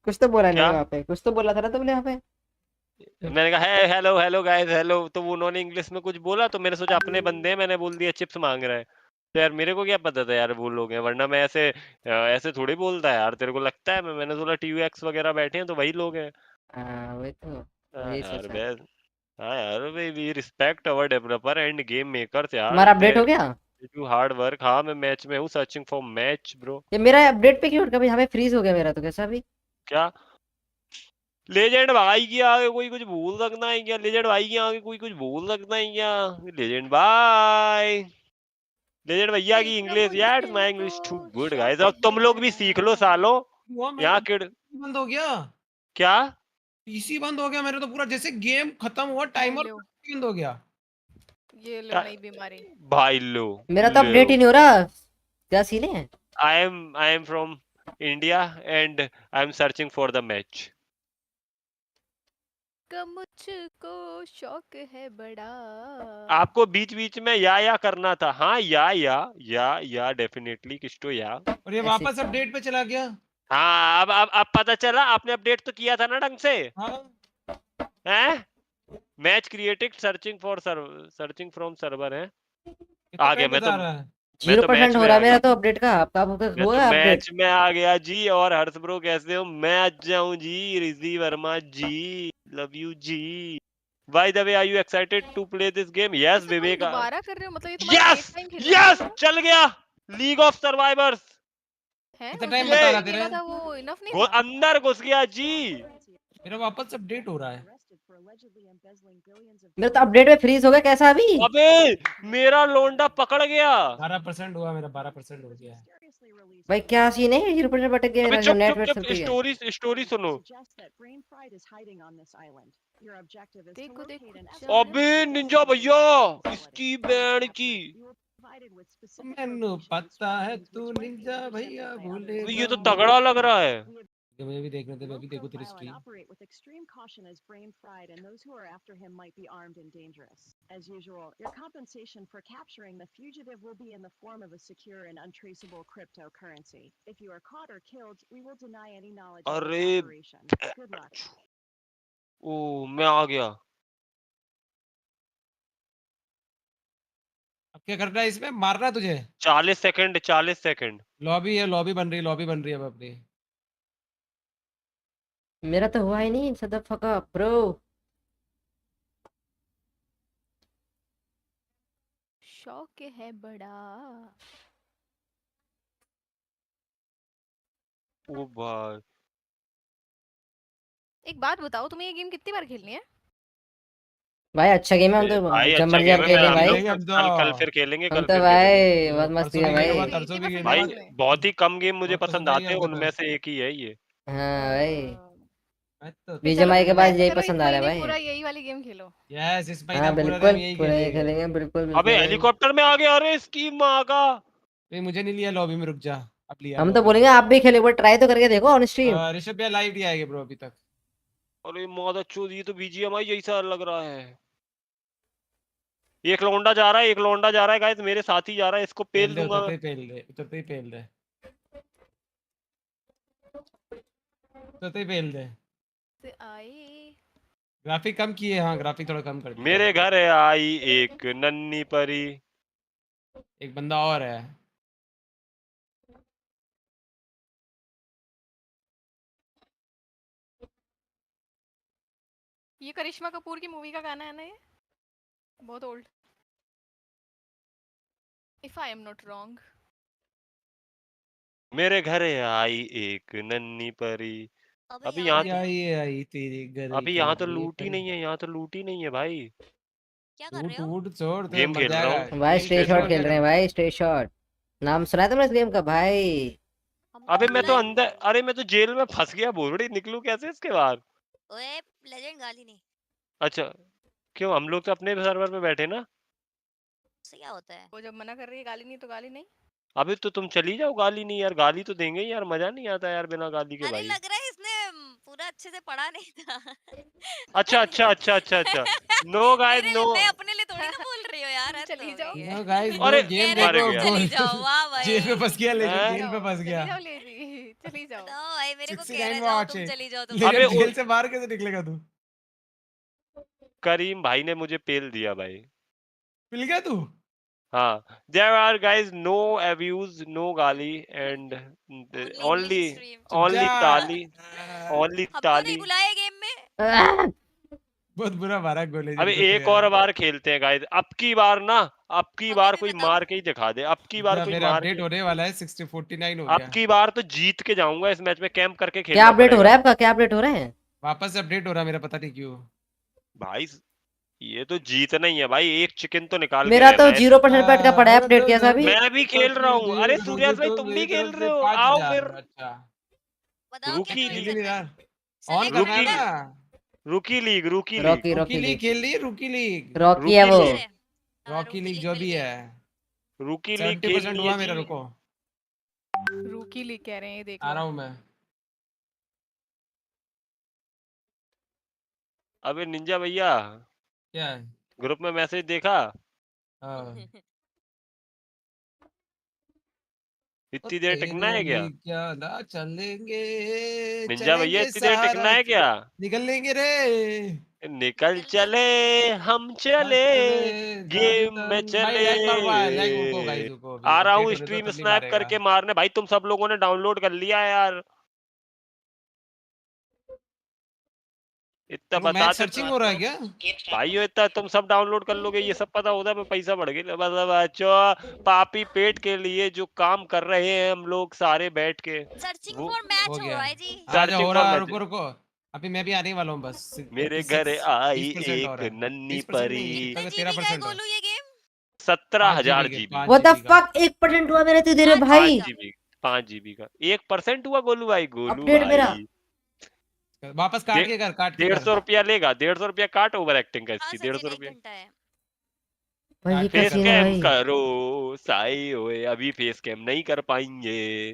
कुछ तो बोला नहीं क्या? वहाँ पे, कुछ तो बोला था ना तुमने यहाँ पे। मैंने कहा है हेलो हेलो गाइस हेलो, तो उन्होंने इंग्लिश में कुछ बोला, तो मैंने सोचा अपने बंदे हैं, मैंने बोल दिया चिप्स मांग रहा है। यार मेरे को क्या पता था यार वो लोग हैं, वरना मैं ऐसे थोड़ी बोलता है यार। तेरे को लगता है मैंने सोचा TUX वगैरह बैठे हैं तो वही लोग हैं। हाँ वही तो हाँ यही यार सोचा। बस। हाँ यार we respect our developer and game makers यार, तुम्हारा दे अपडेट हो गया? Do hard work. हाँ मैं मैच में हूँ, सर्चिंग फॉर मैच ब्रो। ये मेरा अपडेट पे क्यों अटका भाई? यहाँ पे फ्रीज हो गया मेरा तो, कैसा अभी? क्या लेजेंड भाई के आगे कोई कुछ बोल सकता है क्या? लेजेंड भाई के आगे कोई कुछ बोल सकता है क्या? लेजेंड भाई, लेजेंड भैया की इंग्लिश यार, my English too good guys. अब तुम लोग भी सीख लो सालो। हुआ मेरा यहाँ तो किड बंद हो गया। क्या पीसी बंद हो गया मेरा तो पूरा, जैसे गेम खत्म हुआ ये टाइमर लो, बंद हो गया। ये लो टा- नई बीमारी। भाई लो मेरा तो अपडेट ही नहीं हो रहा, क्या सीन है? I am from India and I am searching for the match. का मुझको शौक है बड़ा। आपको बीच बीच में या करना था। हाँ या डेफिनेटली किस तो या। और ये ऐसे वापस अपडेट पे चला गया। हाँ अब पता चला, आपने अपडेट तो किया था ना ढंग से। हाँ हैं? Match created searching from server है। ये तो आ गया कहीं बता रहा है। मैं तो 0% मैच हो में रहा आ है मेरा गया। तो अपडेट का। आपका मैं तो हुआ अपडेट? मैच में आ गया जी। और हर्ष ब्रो कैसे हो? मैं आ जाऊं जी। रिजी वर्मा जी, लव यू जी। By the way are you excited to play this game? Yes इसे तुम विवेक। दोबारा कर रहे हो, मतलब ये तुम्हारा यस एट टाइम खेलना है यस क्या? चल गया लीग ऑफ सर्वाइवर्स। है कितना उस टाइम दिन जो बता मैंने रहा तेरे? खेला था वो इनफ नहीं था? अंदर घुस गया जी। मेरा वापस अपडेट हो रहा है। मेरा तो अपडेट में फ्रीज हो गया, कैसा अभी? अबे मेरा लोंडा पकड़ गया। 12% हुआ मेरा, 12% हो गया है। भाई क्या सीन है? 0% भटक गया अबे मेरा, चुप नेट चुप वेट चुप, सब ठीक है? स्टोरी सुनो। देखो देखो जाने अबे निंजा भैया, इसकी बैंड की। मैनू पता है तू निंजा भैया अबे भूलेगा ये तो नहीं। तगड़ा लग रहा है। ये मुझे भी देखने दे, मैं भी देखूं तेरी स्ट्रीम। अरे ओ मैं आ गया। अब क्या करना है इसमें? मारना है तुझे? 40 सेकंड 40 सेकंड। लॉबी है, लॉबी बन रही है, लॉबी बन रही है अब अपनी। मेरा तो हुआ ही नहीं सदा फका ब्रो। शौक है बड़ा। ओ भाई एक बात बताओ, तुम्हें ये गेम कितनी बार खेलनी है? भाई अच्छा गेम है, हम भाई तो जब अच्छा मर्जी गेम हम है। खेलें हम भाई। लोग खेलेंगे अब कल फिर तो। खेलेंगे, हम कल तो फिर खेलेंगे। भाई बहुत मस्ती परसों है भी खेलेंगे, भाई। तरसों भी इतने खेलेंगे। भाई पसंद है तुम्हें? बहुत ही कम गेम मुझे बहुत पसंद है आते हैं, हमको तो। उनमें से एक ही है ये। हाँ भाई, मैं तो तो चलो बीजीएमआई के फिर बाद ऐसा यही करो, इस पसंद आ रहा है महीने भाई। पूरा यही वाली गेम खेलो। यस, इस महीना हाँ पूरा टाइम बिल्कुल, यही पूरा ये खेलेंगे। खेलेंगे, बिल्कुल अबे खेलेंगे। हेलीकॉप्टर में आ गया। अरे इसकी माँ का। नहीं मुझे नहीं लिया लॉबी में, रुक जा। अब लिया हम तो लॉबी में। बोलेंगे आप भी खेलो, एक बार ट्राई तो करके देखो ऑन स्ट्रीम। ऋषभ भैया लाइव नहीं आएंगे ब्रो अभी तक। अरे मौत चूत, ये तो BGMI जैसा लग रहा है। एक लौंडा जा रहा है, एक लौंडा जा रहा है गाइस, मेरे साथ ही जा रहा है। इसको पेल पेल दे, दूंगा। उतरते ही पेल दे, उतरते ही पेल दे, उतरते ही पेल दे। से आई। ग्राफिक कम किए, हाँ ग्राफिक थोड़ा कम कर दिया। मेरे घर आई एक नन्ही परी। एक बंदा और है। ये करिश्मा कपूर की मूवी का गाना है ना ये? बहुत old, if I am not wrong. मेरे घर आई एक नन्ही परी। अबे अभी यहाँ यहाँ क्या तो है? आई तेरी घर अभी की यहाँ तो ये लूट ही परी। नहीं है, यहाँ तो लूट ही नहीं है भाई। क्या कर रहे उठ हो? उठ छोड़ तो गेम मर खेल रहा जाएगा। हूँ। भाई गेम स्ट्रे खेल रहा शॉट और खेल क्या रहे हैं करना? भाई, स्ट्रे शॉट। नाम सुना है तुमने इस गेम का भाई? हमने अबे तो मैं सुना तो है। अंदर, अरे मैं तो जेल में फंस गया। बोलड़ी निकलूं कैसे इसके बाहर? ओए लेजेंड गाली नहीं। अच्छा क्यों? हम लोग तो अपने सर्वर पे बैठे ना। उससे क्या होता है? वो जब मना कर रही है गाली नहीं तो गाली नहीं। अबे तो तुम चली जाओ। गाली नहीं यार, गाली तो देंगे ही यार, मजा नहीं आता यार बिना गाली के अरे भाई। लग रहा है इसने पूरा अच्छे से पढ़ा नहीं था। अच्छा अच्छा अच्छा अच्छा अच्छा। नो गाइस मेरे नो। लिए, मैं अपने लिए थोड़ी ना बोल रही हूँ यार, हद चली हो जाओ, गई है। नो गाइस अरे नो, गेम कह रहे मर देखो तुम गया। चली जाओ, वाह जेल में भाई। फंस गया लेजेंड, हैं? जेल में फंस चली गया। जाओ लेजी, चली जाओ। बताओ भाई, मेरे को कह 69 रहे में जाओ, वॉच तुम है। चली जाओ, तुम अबे लेजेंड चली जेल जाओ। से बाहर कैसे निकलेगा तू? करीम भाई ने मुझे पेल दिया भाई। मिल गया तू? हाँ, there are guys no abuse, no गाली and only only ताली, only हमको नहीं ताली। बुलाया गेम में। बहुत बुरा मारा गोले अबे जिनको तो एक यार। और बार खेलते हैं गाइस, अब की बार ना, अब की बार कोई मार के ही दिखा दे, अब की बार जा, कोई मेरा मार अपडेट के, होने वाला है 49 हो अब गया। की बार तो जीत के जाऊंगा इस मैच में, कैंप करके क्या खेलना अपडेट हो पड़ेगा रहा है आपका? क्या अपडेट हो रहा है वापस से अपडेट हो रहा है मेरा, पता नहीं क्यों। भाई। ये तो जीतना ही है भाई, एक चिकन तो निकाल के मेरा तो रहना है। 0% बैट का पड़ा है अपडेट कैसा भी। मैं भी खेल रहा हूँ, अरे सूर्यास भाई तुम भी खेल रहे हो, आओ फिर। अच्छा बताओ क्या रुकी करना लीग, है यार, ऑन सेलेक्ट करना है रुकी मैटर। ना। रुकी लीग, रुकी लीग, रॉकी रुकी रॉकी लीग लीग खेल ली, रुकी लीग, रॉकी है वो। लीग, रॉकी लीग जो भी है। रुकी लीग 70% खेलनी हुआ है मेरा, जी। रुको रूकी लीग कह रहे हैं, ये देख आ लो। रहा हूँ मैं। अबे निंजा भैया, क्या है? ग्रुप में मैसेज देखा? हाँ। इतनी देर टिकना है क्या? क्या ना चलेंगे, निंजा भैया चलेंगे इतनी देर टिकना सहारा, है क्या? निकल लेंगे रे। निकल चले, हम चले, गेम में भाई चले। लैग मार रहा है, लैग, रुको गाइस रुको, अभी आ रहा अपडेट हूँ होने दो स्ट्रीम तब नहीं स्नैप मारेगा। करके मारने। भाई तुम सब लोगों ने डाउनलोड कर लिया है यार, इतना रुको, मैच बताते सर्चिंग हो रहा है क्या? भाइयों, इतना तुम सब डाउनलोड कर लोगे, ये सब पता होता है, मैं पैसा बढ़ गया। मतलब अच्छा, पापी पेट के लिए जो काम कर रहे हैं हम लोग सारे बैठ के, सर्चिंग वो फॉर मैच हो हो गया, रहा है जी। आजा सर्चिंग हो फॉर रहा, मैच। रुको रुको, अभी मैं भी आने वाला हूँ बस। मेरे 86 घर आई 20% एक और है, नन्ही 20% नहीं, परी, कितने कल जीबी का है 13% और गोलू ये game? 17,000 5 GB GB, 5 what the GB का। फक 1% हुआ मेरा इतनी देर में 5 भाई। जीबी का। 5 GB का 1% हुआ गोलू भाई, गोलू अपडेट मेरा। भाई। वापस काट के कर, काट के कर। 150 रुपया लेगा, 150 रुपया काट ओवर एक्टिंग का हाँ इसकी, सचिन 150 1 रुपया। घंटा है। भाई ये काट के क्या फेस कर सीन है कैम भाई। करो साई होए, अभी फेस कैम नहीं कर पाएंगे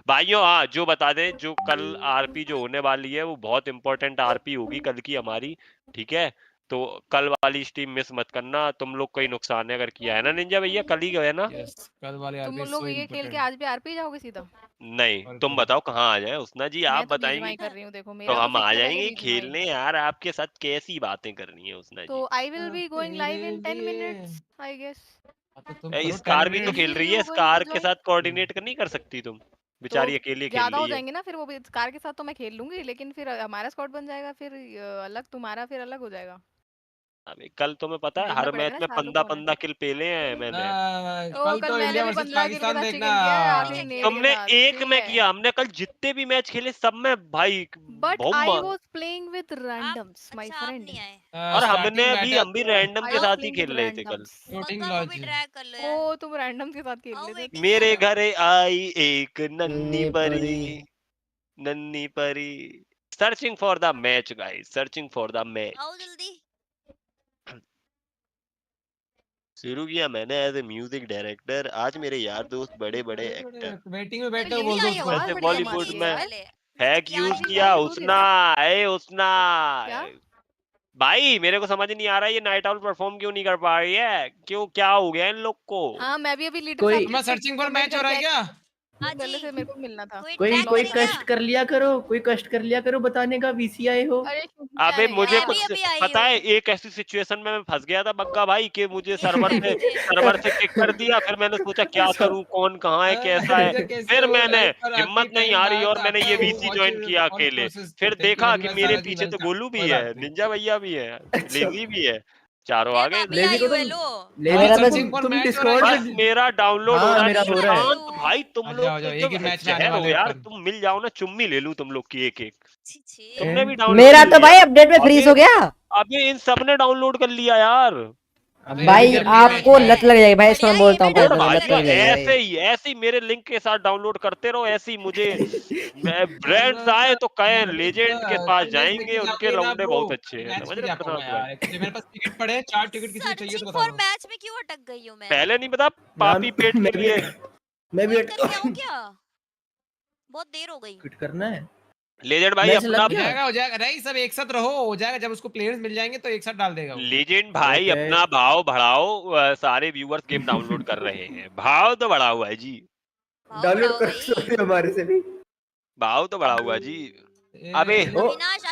भाइयों। हाँ, जो बता दें, जो कल आरपी जो होने वाली है वो बहुत इंपॉर्टेंट आरपी होगी कल की हमारी, ठीक है? तो कल वाली स्ट्रीम मिस मत करना, तुम लोग कोई नुकसान है अगर किया है ना निंजा भैया, कल ही गए ना? यस, कल वाले तुम आरपी लोग सो ये खेल के इम्पोर्टेंट। आज भी आरपी जाओगे सीधा? नहीं, और तुम क्या? बताओ कहाँ आ जाए उसना जी, मैं आप तो बताएंगे बीजीएमआई कर रही हूँ, देखो तो मेरा तो हम आ फिक्स है पहले जाएंगे बीजीएमआई। खेलने यार, आपके साथ कैसी बातें करनी है उसना तो जी। I will be going live तेरे इन 10 लिए। Minutes I guess. हाँ, तो तुम करो 10 स्कार भी तो मिनट। खेल विल रही यू है, गोइंग टू स्कार के जॉइन? साथ कोऑर्डिनेट नहीं कर सकती तुम? तो बेचारी अकेले खेल ज्यादा हो रही है। जाएंगे ना फिर, वो भी कार के साथ तो मैं खेल लूंगी, लेकिन फिर हमारा स्क्वाड बन जाएगा, फिर अलग तुम्हारा फिर अलग हो जाएगा। अबे कल तुम्हें पता है देखना हर पड़ेगा मैच ना में शाहरुख पंद्रह कौन है। 15 किल पेले हैं मैंने। ओ कल कल तो मैंने इंडिया भी वर्सेस 15 किल के पाकिस्तान साथ देखना। चिकन किया है, आखिरी नेट के तुमने साथ, एक ठीक में है। किया, हमने कल जितने भी मैच खेले सब में भाई बट बहुत आई वाज प्लेइंग विद आप रैंडम्स माय अच्छा, आप फ्रेंड। नहीं आए। और हमने स्टार्टिंग अभी मैटर हम भी रैंडम आई के वाज साथ ही प्लेइंग खेल विद रहे थे कल। रैंडम्स। फ्लोटिंग बग्गा को भी लॉज। ड्रैग कर लो यार। ओ तुम रैंडम्स के साथ खेल आओ रहे थे, वेटिंग मेरे है। अच्छा। घर आई एक नन्ही ये परी, परी। नन्ही परी। Searching for the match guys, searching for the match. आओ जल्दी। शुरू किया मैंने एज ए म्यूजिक डायरेक्टर, आज मेरे यार दोस्त बड़े बड़े एक्टर। वेटिंग में अबे बैठे हो, लिली बोल दो आई उसको। आवाज वैसे बड़ी मैच कमाल बॉलीवुड की खेलने है में यार। वाले। हैक क्या यूज लिली किया वेरी खेलना? गुड। उसना, ए उसना। क्या? भाई मेरे को समझ नहीं आ रहा है, ये नाइट आउट परफॉर्म क्यों नहीं कर पा रही है, क्यों क्या हो गया इन लोग को? हाँ मैं भी अभी लीडर कोई साहब मैं पे सर्चिंग फॉर कमेंट मैच हो रहा करके है आई क्या? हूँ, हाँ गले जी, से मेरे को मिलना था। कोई कोई ट्रैक लॉस कोई करे हो गया। क्या? कष्ट कर लिया करो, कोई कष्ट कर लिया करो बताने का, VCI हो। अरे क्योंकि क्या अबे है मुझे मैं यार। भी खुद से अभी आई पता है, हूँ। एक ऐसी सिचुएशन में मैं फंस गया था बग्गा भाई कि मुझे ये सर्वर से कैसे? किक कर दिया, फिर मैंने सोचा क्या सब करूं, कौन कहाँ है, कैसा है। ऐसा कैसे फिर हो, मैंने लाइव पर आके हिम्मत नहीं टाइम आ रही और बाद मैंने आता ये हूँ, वीसी वॉच ज्वाइन किया ऑन अकेले। प्रोसेस। फिर थैंक यू देखा वेरी कि मच मेरे सारा जी, पीछे तो वेलकम। गोलू भी कोई है, बात नहीं। निंजा भैया भी है, अच्छा लेजी भी है, चारों मैं आ गए। अभी लेजी आई को हूँ, तुम, हेलो। लेजी हाँ को सर्चिंग फॉर तुम मैच हो रहा है डिस्कॉर्ड क्या? बस से। मेरा डाउनलोड हो हाँ रहा है मेरा वहीं हो पर रहा आई है। शांत। हूँ। भाई तुम आ लोग जाओ, तो जाओ, एक जब ही मैच में आने जहर हो वाले हैं यार, अपन। तुम मिल जाओ ना, चुम्मी ले लूं तुम लोग की एक एक। छी छी। तुमने भी हैं? डाउनलोड मेरा कर तो लिया? भाई अपडेट में फ्रीज अबे हो गया। अबे इन सब ने डाउनलोड कर लिया यार। अबे मैं भी भाई कर लिया। मैच आपको में। लत लग जाएगी भाई, इसको बढ़िया मैं गेम बोलता है हूँ ना? पहले और से, लत भाइयों लग जाएगी भाई। ऐसे ही मेरे लिंक के साथ डाउनलोड करते रहो, ऐसे ही मुझे ब्रांड्स आए तो कहें लेजेंड के पास कल मैच जाएंगे, देखने उनके जाओगे ना लौंडे ब्रो? बहुत अच्छे कल हैं, मैच समझ नहीं रहे जा पाऊंगा प्रशांत भाई? यार, एक्चुअली मेरे पास टिकट पड़े हैं, 4 टिकट किसी को चाहिए तो सर्चिंग बता फॉर दो। मैच में क्यों अटक गई हूँ मैं? पहले नहीं पता, हाँ पापी पेट के मैं भी लिए। मैं भी क्विट करके आऊँ क्या? बहुत देर हो गई। क्विट करना है। लेजेंड भाई मैच अपना, लग गया। हो जाएगा नहीं, सब एक साथ रहो, हो जाएगा, जब उसको प्लेयर्स मिल जाएंगे तो एक साथ डाल देगा वो। लेजेंड भाई ओके अपना भाव बढ़ाओ, सारे व्यूअर्स गेम डाउनलोड कर रहे हैं, भाव तो बढ़ा हुआ है जी, भाव डाउनलोड बढ़ाओ कर भाई। सकते हो हमारे से भी। भाव तो बढ़ा हुआ है जी। अबे ओ अविनाश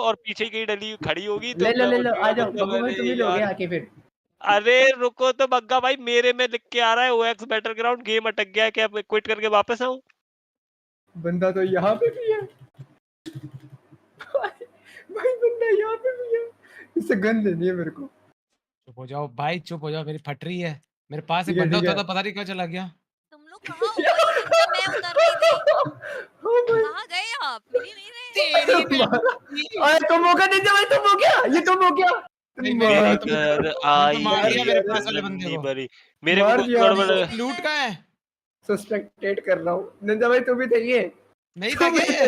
और पीछे की डली खड़ी होगी तो ले लो मैं ले लो, बोलूंगा आ जाओ मतलब बगू भाई, अरे तुम ही लोगे यार आके फिर। अरे रुको तो बग्गा भाई, मेरे में लिख के आ रहा है OX बैटलग्राउंड गेम अटक गया, क्या क्विट करके वापस आऊं? बंदा तो यहाँ पे भी है। भाई बंदा यहाँ पे भी है। इससे गन देनी है मेरे को। चुप हो जाओ भाई, चुप हो जाओ, मेरी फट रही है। मेरे पास ठीक एक है, बंदा ठीक होता है। था, पता नहीं कहाँ चला गया। तुम लोग कहाँ हो? वही निंजा मैं उतर रही थी। कहाँ गए आप? मिल ही नहीं रहे। तेरी अरे तुम हो गया निंजा भाई, तुम हो गया, ये तुम हो गया। नहीं, मेरे मैं घर तो आई मार दिया मेरे पास वाले बंदे नन्ही को। बरी, मेरे को मार कुछ दिया गड़बड़ हमको। लूट का है। सस्पेक्टेड कर रहा हूँ निंजा भाई, तुम भी थे ये। नहीं था क्या ये?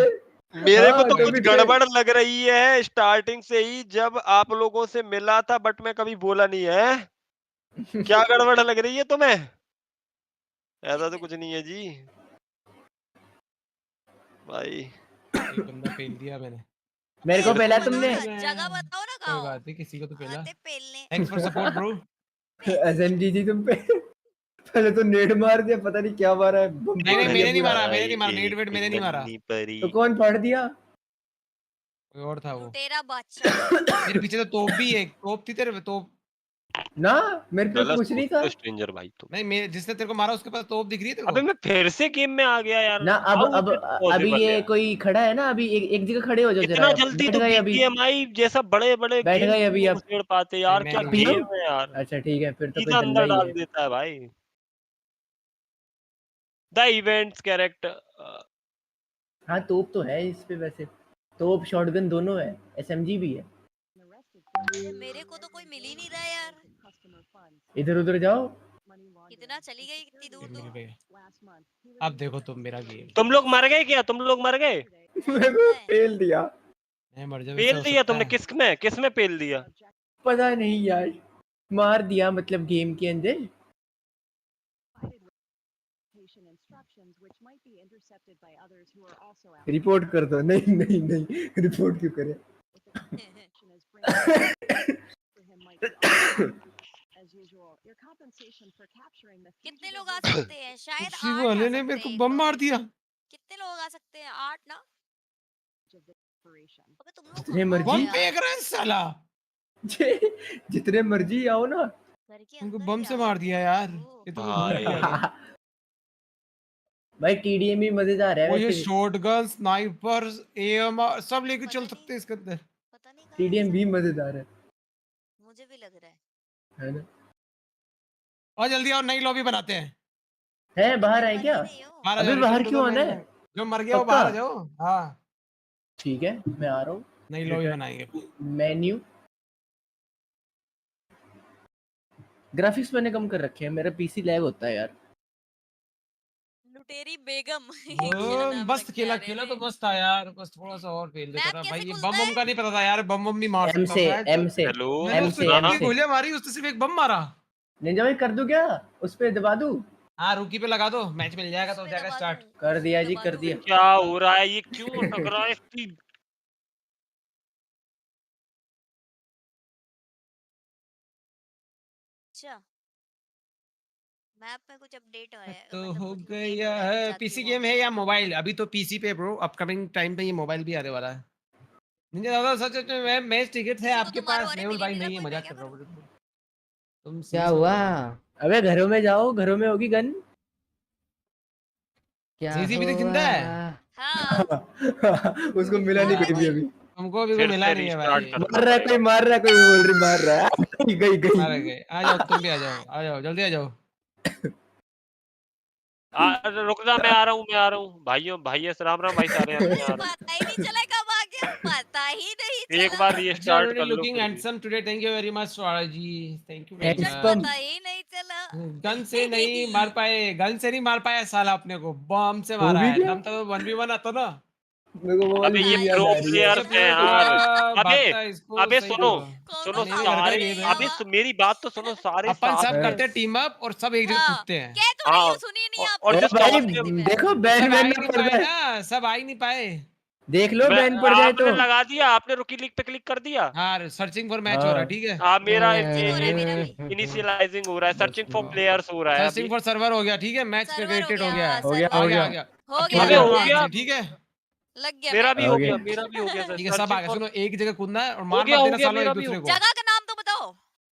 मेरे को हाँ, तो तुम कुछ भी थे। गड़बड़ लग रही है स्टार्टिंग से ही, जब आप लोगों से मिला था, बट मैं कभी बोला नहीं है। क्या गड़बड़ लग रही है तुम्हें? ऐसा तो कुछ नहीं है जी भाई। एक बंदा पेल दिया मैंने। मेरे को पहला तुमने। जगह बताओ ना कहाँ कोई हो? बात नहीं, किसी को तो पेला। आते पेलने। Thanks for support bro. SMG थी तुम पे। पहले तो नेट मार दिया, पता नहीं क्या मारा है। बम नहीं फोड़ नहीं, दिया मैंने नहीं पूरा। मारा, मैंने नहीं मारा, नेट वेट मैंने नहीं मारा। नन्ही परी। तो कौन फाड़ दिया? कोई और था वो। लुटेरा बादशाह। मेरे पीछे तो तोप भी है, तोप थी तेरे पे, तोप। ना मेरे पे गलत कुछ नहीं था। स्ट्रेंजर भाई तुम। नहीं, मेरे जिसने तेरे को मारा उसके पास तोप दिख रही है तेरे अबे को? मैं फिर से गेम में आ गया यार। ना अब How is अब it अभी possible ये यार? कोई खड़ा है ना, अभी एक जगह खड़े हो जाओ जरा। इतना जल्दी बैठ तो गए अभी। BGMI जैसा बड़े बड़े बैठ गेम गए अभी नहीं अब। घुसेड़ पाते यार, मैं क्या नहीं पी लो। गेम है यार, अच्छा ठीक है, फिर तो कोई सीधा दल्ला अंदर ही डाल है। देता है भाई। The events character. हाँ तोप तो है इस पे वैसे। तोप शॉटगन दोनों है, एसएमजी भी है। अरे मेरे को तो कोई मिल ही नहीं रहा यार। इधर उधर जाओ। कितना चली गई, कितनी दूर मिल दूर। गए। अब देखो तुम मेरा गेम। तुम लोग मर गए क्या? तुम लोग मर गए? मेरे को फेल दिया। मैं मर जाऊँ, ऐसा पेल हो दिया सकता तुमने? है। किस में पेल दिया? पता नहीं यार, मार दिया मतलब गेम के अंदर। रिपोर्ट कर दो। नहीं नहीं नहीं, रिपोर्ट क्यों करे? कितने लोग आ सकते हैं? शायद उसी 8 आ वाले ने सकते मेरे हैं को एक बम मार lobby दिया। में। कितने लोग आ सकते हैं? 8 ना? अबे तुम लोग जितने कहाँ हो मर्जी बम यार? फेंक रहा है साला। जितने मर्जी आओ ना। घर के उनको अंदर बम भी से आ मार सकते दिया हैं। यार। ओह। ये तो कोई भूल गया था। भाई टीडीएम भी मजेदार है वो ये वैसे। शॉटगन, स्नाइपर्स, एएमआर सब लेके चल सकते हैं इसके अंदर। पता नहीं कहाँ है टीडीएम भी सब। मजेदार है मुझे भी लग रहा है। ना? और जल्दी आओ, नई लॉबी बनाते हैं। है बाहर मैं है बन क्या? ही रही हूँ। बाहर आ अबे जाओ, बाहर रिटर्न टू द क्यों आना है? मेनलैंड। जो मर गया वो पक्का? बाहर आ जाओ। हाँ, ठीक है, मैं आ रहा हूँ। नई लॉबी बनाएंगे। मेन्यू। ग्राफिक्स मैंने कम कर रखे हैं, मेरा पीसी लैग होता है यार। लुटेरी बेगम। वो क्या नाम मस्त रखा खेला, है? अरे खेला रे। तो मस्त था यार, बस थोड़ा सा और फेल देता मैप था भाई। कैसे ये खुलता बम है? का नहीं पता था यार, बम भी मार एम सकता से, हूँ मैं। एम से, हेलो। मैंने एम उससे से, एम कितनी से। गोलियां मारी, उसने सिर्फ एक बम मारा। निंजा भाई कर दूं क्या? उस पे दबा दूं? हाँ, रुकी पे लगा दो, मैच मिल जाएगा तो हो उसपे जाएगा दबा स्टार्ट। दूं। कर उसपे दिया जी, दबा कर दूं। दिया। क्या हो रहा है? ये क्यों अटक रहा है इसकी? अच्छा। मैप में कुछ अपडेट हो है, तो मतलब हो कुछ लुटेट हो गया रहा है, मैं है। जाती पीसी हूँ वहाँ गेम पे। है या मोबाइल? अभी तो पीसी पे ब्रो, अपकमिंग टाइम पे ये मोबाइल भी आने वाला है। निंजा दादा सच में मैं मैच टिकट है किसी को आपके तो मारो। पास? अरे मेहुल मिल ही भाई नहीं रहा नहीं है, कोई, मैं मजाक क्या कर रहा करूँ? हूँ। तुम क्या सीरियस मत हुआ? लो। अबे घरों में जाओ, घरों में होगी गन। क्या जीजी भी तो हुआ? जिंदा है। हाँ। उसको मिला नहीं हाँ कहीं भी भाई। अभी। तुमको अभी कोई फिर मिला से नहीं है रीस्टार्ट भाई। करना मार रहा है कोई, पड़ेगा। मार रहा है कोई, बोल रही मार रहा है। गई गई। मारे गए। आ जाओ, तुम भी आ जाओ, आ जाओ, जल्दी आ जाओ। रुक जा, मैं आ रहा हूँ, मैं आ रहा हूँ भाइयों, भाई राम राम भाई सारे, अब मैं आ रहा पता ही नहीं चला कब आ गया, पता ही नहीं हूँ। एक चला। बार अच्छा, रीस्टार्ट ऑलरेडी कर लो लुकिंग फिर भी। Handsome today, thank you very much Swara ji, thank you very मुझे हैंडसम। पता ही नहीं चला। गन से नहीं मार पाए, गन से नहीं मार पाया साला अपने को, बम से हो मारा भी है। गया। दम तो 1v1 आता ना। मेरे को वो वाली अबे ये चीज प्रो याद आ रही है। ओके प्लेयर्स हैं प्लेयर यार। थोड़ा अबे भागता है, इसको अबे सही सुनो, करो। कौन सुनो सा मेरे घर का सारे, गेम है। अबे आवा? मेरी बात तो सुनो, सारे अपन साथ सब में। करते हैं टीम अप और सब एक जगह हाँ। कूदते हैं। कह तो रही हाँ, हूँ, सुनिए नहीं आप। और ओ जो भाई टॉप पे, में। देखो बैन सब आ वैन ही ना नहीं पड़ पाए जाए। ना, सब आ ही नहीं पाए। देख लो मैं, बैन पड़ जाए आपने तो। लगा दिया, आपने रुकी लीग पे क्लिक कर दिया। हाँ, सर्चिंग फॉर मैच हो रहा है, हाँ ठीक है। मेरा सर्चिंग हो रहा है मेरा भी। इनिशियलाइजिंग हो रहा है, बस सर्चिंग फॉर प्लेयर्स हो रहा है सर्चिंग अभी। फॉर सर्वर हो गया, ठीक है। मैच सर्वर हो क्रिएटेड हो गया, गया हाँ है। हो गया, आ हो सर्वर गया, गया। आ गया। हो अब गया। अबे खेलते हैं हो आराम गया, से, ठीक है। लग गया मेरा मेरे भी को। हो हो गया, गया। मेरा भी हो गया सर, ठीक है, सब आ सर्चिंग गए। फॉर। सुनो, एक जगह कूदना है और हो मार गया, मत हो देना गया, सालों मेरा एक भी हो दूसरे को। गया। जगह का नाम तो बताओ।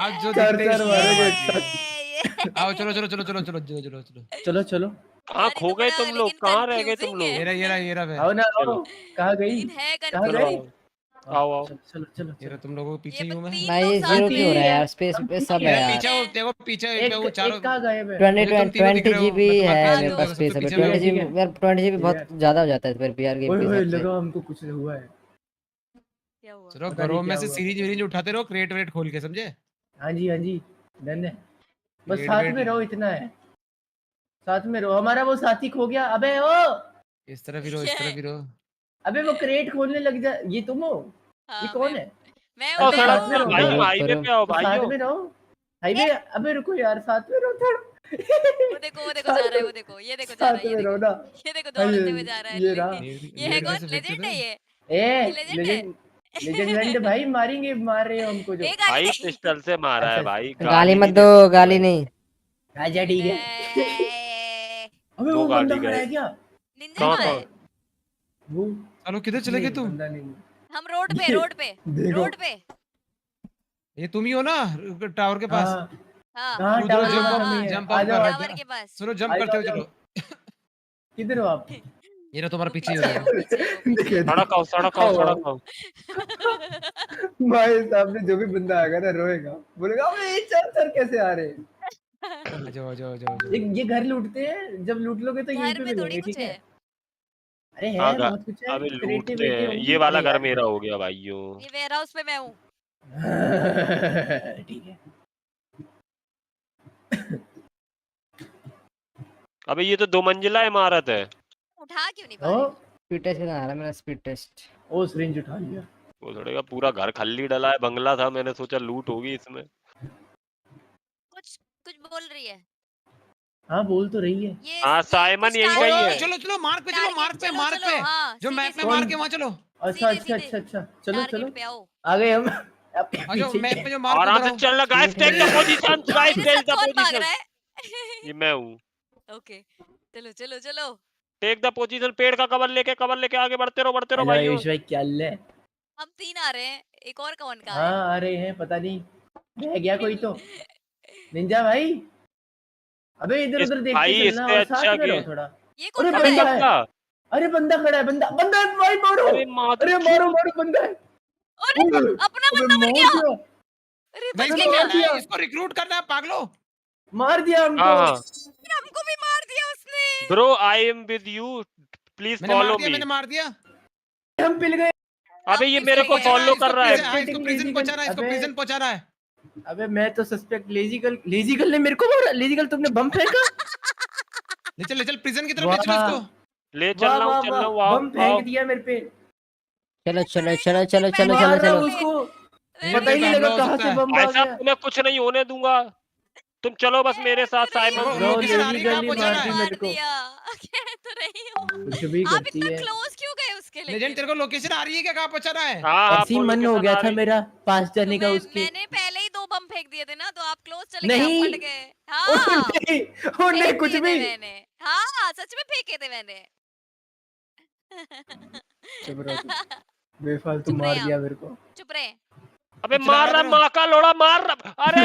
आज जो चार दिखते हैं चार मारोगे एक स्टार साथ। आओ चलो चलो चलो चलो चलो चलो चलो चलो चलो चलो कहाँ खो गए तुम लोग? कहाँ रह गए तुम लोग? ये रहा आओ ना आओ। चलो कहाँ गई? तीन है कहाँ चलो गई? आओ आओ। चलो चलो चलो ये रहा, चलो। तुम लोगों के पीछे ही हूँ मैं। तीन भाई लोग ये साथ जीरो में क्यों हो रहा है हैं। यार? स्पेस हम पे ठीक सब है। है यार। पीछे हो, देखो पीछे एक वो चारों। एक कहाँ गए मैं? 20 मुझे तुम तीनों दिख 20 रहे हो, जीबी मैं है तुम्हारे मेरे पीछे पास हूँ, स्पेस सबसे अभी। पीछे 20 मैं। ठीक जीबी है यार, 20 जीबी ठीक बहुत है। ज्यादा हो जाता है फिर भी यार गेम ओए के ओए हिसाब से। लगा हमको कुछ हुआ है। क्या हुआ? चलो पता नहीं घरों में क्या से हुआ। सीरीज वीरीज उठाते रहो, क्रेट वेट खोल के, समझे? हाँ जी डन है। बस क्रेट साथ वेट में रहो, इतना है। साथ में रहो। हमारा वो साथी खो गया। अबे ओ इस तरफ ही रहो, इस तरफ ही रहो। अबे वो क्रेट खोलने लग जा। ये तुम हो? ये हाँ कौन है? मैं अरे हूँ ओ तो मैं सड़क साथ में पर रहो हूँ। ना। भाई, करो हाईवे करो। पे आओ तो साथ भाइयों। में रहो। हाईवे। अबे रुको यार, साथ में रहो थोड़ा। वो देखो जा रहा है, वो देखो, ये देखो जा रहा साथ है, ये में रहो देखो, ना। ये देखो हाँ, दौड़ते हुए जा रहा ये है। रहा। ये ये है रहा। कौन? लेजेंड है ये ए लेजेंड है। लेजेंड भाई मारेंगे, मार रहे हो हमको जो। एक गाली भाई नहीं। पिस्टल से मारा है अच्छा भाई, गाली गाली मत नहीं दो, दे सकते गाली भाई। नहीं। अच्छा ठीक है। अबे दो वो बंदा गाली खड़ा गए। है क्या? निंजा कहाँ कहाँ कहाँ? है? वो चलो किधर चले गए नहीं, तुम? बंदा नहीं। हम रोड पे, ये रोड पे, देखो। रोड पे। ये तुम ही हो ना टावर के पास? हाँ हाँ हाँ कूद रहे हो, टावर के जंप हाँ पास हम ही अप है। जंप आ अप जाओ कर आ रहे टावर जाओ। के पास। चलो जंप आ करते हो, जाओ चलो। किधर हो आप? ये रहा तुम्हारा वो पीछे ही पीछे है, हो। वो पीछे है, वो पीछे है। सड़क आओ, सड़क आओ, सड़क आओ। भाई सामने जो भी बंदा आएगा ना रोएगा, बोलेगा अबे ये चार सर कैसे आ रहे हैं? आ जाओ आ जाओ आ जाओ आ जाओ। ये घर लूटते हैं, जब लूट लोगे तो यहीं घर पे में थोड़ी मिलेंगे, कुछ ठीक है? है। अरे हाँ है, बहुत कुछ है। अबे क्रेटे लूटते वेटे हैं, होंगी। ये वाला अरे घर यार मेरा हो गया भाइयों। ये वेयर हाउस पे मैं हूँ। ठीक है। अबे ये तो 2 मंजिला इमारत है। उठा क्यों नहीं पा रहे? स्पीड टेस्ट आ रहा है मेरा, स्पीड टेस्ट। ओ सिरिंज उठा लिया। वो थोड़े का पूरा घर खल्ली डला है, बंगला था, मैंने सोचा लूट होगी इसमें। कुछ कुछ बोल रही है। हाँ बोल तो रही है। हाँ ये साइमन कुछ यहीं ओए कहीं ओए है। चलो चलो मार्क पे, चलो मार्क पे, चलो मार्क चलो, पे। हाँ जो सीधे मैप में सीधे मार्क है वहां चलो। अच्छा सीधे अच्छा अच्छा सीधे अच्छा, चलो चलो। टारगेट पे आओ। आ गए हम आपके आ जाओ, पीछे ही मैप है। में जो मार्क आराम उधर से आओ। चलना गाइस, टेक द पोजीशन ये गाइस, मेरे टेक साथ द कौन भाग पोजीशन। रहा है? ये मैं हूँ। ओके चलो चलो चलो। टेक द पोजीशन, पेड़ का कवर लेके आगे बढ़ते रहो हेलो भाइयों। आयुष भाई, क्या हाल है? हम 3 आ रहे हैं, एक और कौन कहाँ हाँ है? आ रहे हैं, पता नहीं रह गया कोई तो। निंजा भाई अबे इधर उधर देखते भाई चलना इससे और अच्छा साथ में के रहो थोड़ा। ये अरे कौन अबे खड़ा बंदा है? है। बंदा। अरे बंदा खड़ा है, बंदा बंदा है भाई, मारो। अरे माधु अरे मारो मारो, बंदा है। अरे ओए, अपना अबे बंदा मर मार गया। दिया। अरे नहीं बच अबे गए इसको क्या? मार करना दिया, है, इसको रिक्रूट करना है पागलो। मार दिया हमको। हाँ हाँ हमको भी मार दिया उसने। Bro, I am with you, please मैंने मार फॉलो दिया, मी। मैंने मार दिया। हम पिल गए। अबे हम ये भी मेरे पिल को गए। फॉलो कर इसको रहा है। प्रिजन, इसको सस्पेक्टिंग प्रिजन लेजिकल। पहुंचा रहा है, इसको अबे प्रिजन पहुंचा रहा है। अबे मैं तो सस्पेक्ट लेजिकल, लेजिकल ने मेरे को मारा। लेजिकल तुमने बम फेंका। ले चल प्रिजन की तरफ ले चलो वाह इसको। ले वाह चल वाह रहा वाह, हूँ, आओ बम आओ। फेंक दिया मेरे पे। चलो चलो नहीं, चलो अपनी चलो चलो पैर चलो मार रहा चलो। हूँ उसको, धीरे पता ही धीरे नहीं हमला लगा हो कहाँ सकता से है। बम भाई आ साहब गया। तुम्हें कुछ नहीं होने दूंगा, तुम चलो बस मेरे साथ साइमन। देखो, ब्रो लोकेशन आ रही है, लेजिकल कहाँ ही पहुंचा मार रहा दी है? मेरे को। दिया। कह तो रही हूँ। कुछ भी आप करती इतना है। क्लोज क्यों गए उसके? लेजेंड लेकिन तेरे को लोकेशन आ रही है क्या, कहाँ पहुंचा रहा है? हाँ हाँ ऐसी वो मन हो लोकेशन गया आ था रही। मेरा पास जाने का उसके। मैंने पहले ही 2 बम फेंक दिए थे ना, तो आप क्लोज चले गए, नहीं हम फट गए। ओ हाँ नहीं, ओ नहीं फेंक कुछ दिए थे भी। मैंने। हाँ सच में फेंके थे मैंने। चुप रहो तुम, बेफालतू चुप रहे मार आप, दिया मेरे को। चुप रहे। अबे चला मार रहा रहा, करो। माँ का लोड़ा मार रहा। अरे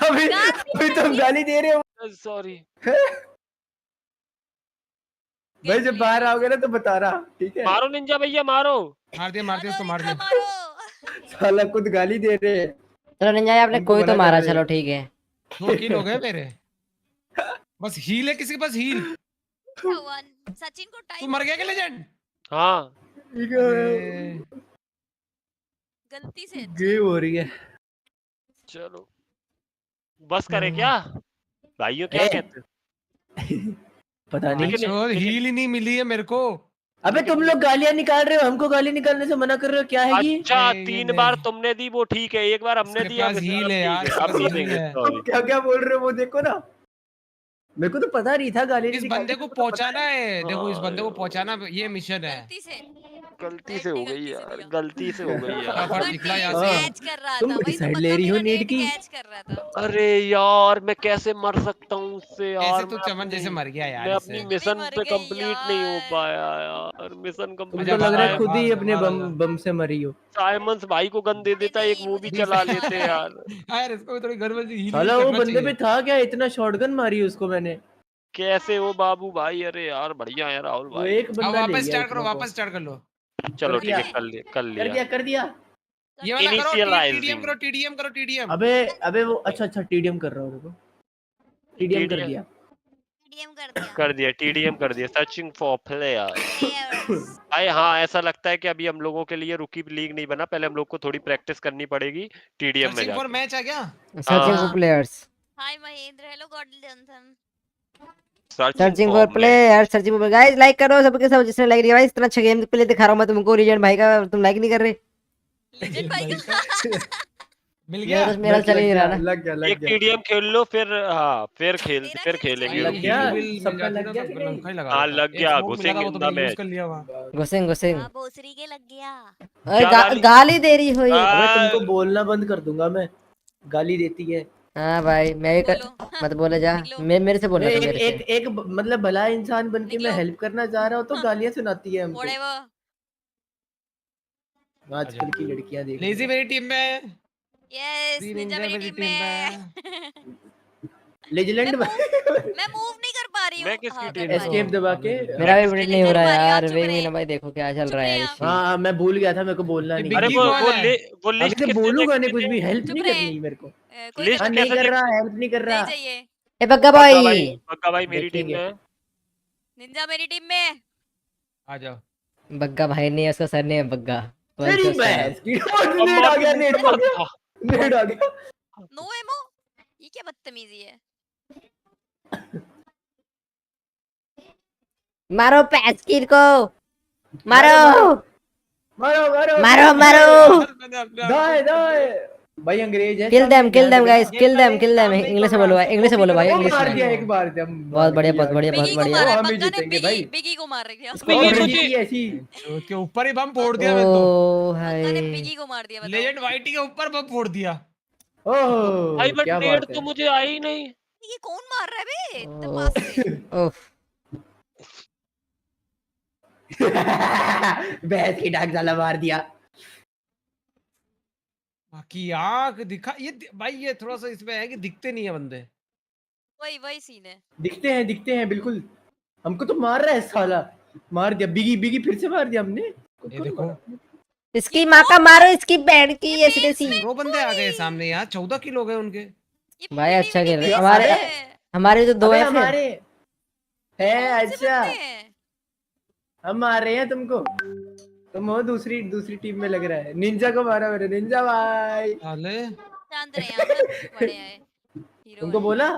अभी अभी तुम गाली दे रहे हो। सॉरी। भाई जब बाहर आओगे ना तो बता रहा, ठीक है? मारो निंजा भैया, मारो। मार दिया उसको, मार दिया। मारो। साला खुद गाली दे रहे हैं। चलो निंजा आपने हमको कोई तो भला मारा, चाह रहे चलो हैं। ठीक है। 2 किल हो गए मेरे। बस हील है किसी के पास, हील। क्या हुआ? सचिन को तू टाइम मर गया क्या लेजेंड? हाँ अरे गलती से अच्छा। गेम हो रही है। चलो बस करे क्या भाइयों, क्या ए, कहते हैं? पता नहीं। लेकिन हील ही नहीं मिली है मेरे को। अबे तुम लोग गालियां निकाल रहे हो, हमको गाली निकालने से मना कर रहे हो, क्या है ये? अच्छा 3 बार तुमने दी वो ठीक है, एक बार हमने इसके दिया पास हील अब है ठीक यार, है, इसके अब पास नहीं हील देंगे, है। सॉरी। क्या क्या बोल रहे हो वो देखो ना, मेरे को तो पता नहीं था गाली नहीं इस निकालनी, बंदे को मेरे को तो पता पहुंचाना है, देखो इस हाँ बंदे को पहुंचाना, ये मिशन है। गलती से गलती से हो गई यार, गलती से हो गई यार। फटाफट निकला यहाँ से। कैच कर रहा तुम था, वही तो साइड ले बग्गा रही हो मेरा नीट नेट की। कैच कर रहा था। अरे यार मैं कैसे मर सकता हूँ उससे कैसे यार, तू चमन जैसे मर गया यार मैं इससे। अपनी मिशन मर पे गई कंप्लीट नहीं हो पाया यार, मिशन तुमको कंप्लीट। लग रहा है बाहर खुद ही आजा, अपने बाहर बम आजा। बम से मरी हो। साइमंस भाई को गन दे देता, एक वो भी मुझे चला नहीं लेते मारा है। यार। यार इसको भी थोड़ी घर में हील साला वो करना बंदे पे चाहिए। था क्या, इतना शॉटगन मारी उसको मैंने। कैसे हो बाबू भाई? अरे यार बढ़िया है राहुल वो भाई। एक अब बंदा ले वापस गया स्टार्ट करो, इतनों को। वापस स्टार्ट कर लो। चलो कर ठीक है, दिया कर लिया कर कर लिया। दिया कर दिया। ये वाला करो, टीडीएम इनिशियलाइजिंग। करो, टीडीएम करो, टीडीएम। अबे अबे वो अच्छा टीडीएम कर रहा हूँ, देखो टीडीएम कर दिया। टीडीएम कर दिया। कर दिया, टीडीएम कर दिया। Searching for players. भाई हाँ, ऐसा लगता है कि अभी हम लोगों के लिए रुकी लीग नहीं बना, पहले हम लोग को थोड़ी प्रैक्टिस करनी पड़ेगी टीडीएम में सर्चिंग फॉर जाके। मैच आ गया। Searching for players. Hi Mahendra, hello God Johnson. Searching for players, searching for guys. Like करो सबके सब जिसने लाइक दिया भाई। इतना अच्छा गेम प्ले दिखा रहा हूं मैं तुमको, रीजन भाई का, तुम लाइक नहीं कर रहे। लेजेंड भाई का मिल मेरा गया। तो मेरा चल ही नहीं रहा ना। लग गया एक टीडीएम खेल लो, फिर हाँ फिर खेलेंगे लग रुकी गया, लीग। मिल सबका जाती लग ना गया तो कि फिर नहीं? लंका ही लगा हाँ देता। लग एक गया, स्मोक मिला था घुसेंगे वो तो इन द मैंने यूज मैच। कर लिया वहाँ। घुसेंग घुसेंग। हां भोसरी के लग गया। क्या गाली? गाली दे रही हो ये। अबे तुमको बोलना बंद कर दूंगा मैं, गाली देती है। हाँ भाई मैं भी मत बोले जा। मेरे से बोलना मैं तुम एक मेरे से। एक एक मतलब भला इंसान बन के मैं हेल्प करना चाह रहा हूँ तो गालियां सुनाती है हमको। व्हाटएवर। आजकल की लड़कियां देख लो। लेजी मेरी टीम में। यस, निंजा मेरी टीम में। लेजेंड मैं मूव नहीं कर पा रही हूँ। मैं किसकी हाँ, टीम कर में? पा रही एस्केप हूँ। दबा के। मेरा भी अपडेट नहीं हो रहा यार। चुप वेट रहे। में भाई, देखो क्या चल चुप रहा रहे है। आप। हाँ मैं भूल गया था, मेरे को बोलना नहीं। अरे बिग्गी वो कौन वो है? ले, वो अभी लिस्ट से किसने बोलूंगा नहीं देखी कुछ थी? भी, हेल्प चुप नहीं रहे। करनी मेरे को। कोई लिस्ट हाँ देखो नहीं कैसे कर रहा, देखी? हेल्प नहीं कर रहा। नहीं चाहिए। ए बग्गा बग्गा भाई। भाई मेरी टीम देखेंगे। में है। निंजा मेरी टीम में। आ जाओ। बग्गा भाई नहीं है, उसका सर नहीं है बग्गा। तेरी वालेकुम सलाम। भैंस की अब नेट मार आ के गया, मुंह नेट पे आ हाथ गया, था। नेट आ गया। नो एमो, ये क्या बदतमीजी है। मारो पैस्किर को। मारो मारो मारो मारो मारो। दाए दाए। भाई अंग्रेज है किल सामने, देम किल ध्यान देम रखना। Guys, kill them. इंग्लिश में बोलो भाई, इंग्लिश में बोलो भाई, ओ इंग्लिश मार में। दिया, एक बार जब बहुत बढ़िया बहुत बढ़िया बहुत बिगी को बढ़िया। मारा है, हम ही बग्गा ने जीतेंगे भाई। बिगी को मार दिया। इसको ये और मुझे जीती ऐसी। उसके ऊपर ही बम फोड़ दिया मैं तो। ओ बग्गा ने हाय। बिगी को मार दिया, बताओ। लेजेंड वाइटी के ऊपर बम फोड़ दिया। भाई ओह बट क्या नेट बात तो है। मुझे आई ही नहीं। ये कौन मार रहा है बे इतने ओह पास से। ओफ। भैंस की डाक साला मार दिया। बाकी आंख दिखा ये भाई, ये थोड़ा सा इसमें है कि दिखते नहीं है बंदे। वही वही सीन है। दिखते हैं बिल्कुल। हमको तो मार रहा है साला। मार दिया, बिगी बिगी फिर से मार दिया हमने। ये देखो इसकी माँ का मारो, इसकी बैंड की ऐसी तैसी। प्रो बंदे आ गए सामने यार, 14 किलो गए उनके। भाई अच्छा खेल रहे क्या? हमारे। अबे हमारे भी तो दो अबे हैं फिर। हमारे है। कौन से अच्छा बंदे हैं? हम मार रहे हैं तुमको। तुम हो दूसरी दूसरी टीम में लग रहा है। निंजा को मारा मेरे, निंजा भाई। साले शांत रहे यहाँ पर, बड़े आए हीरो तुमको है। बोला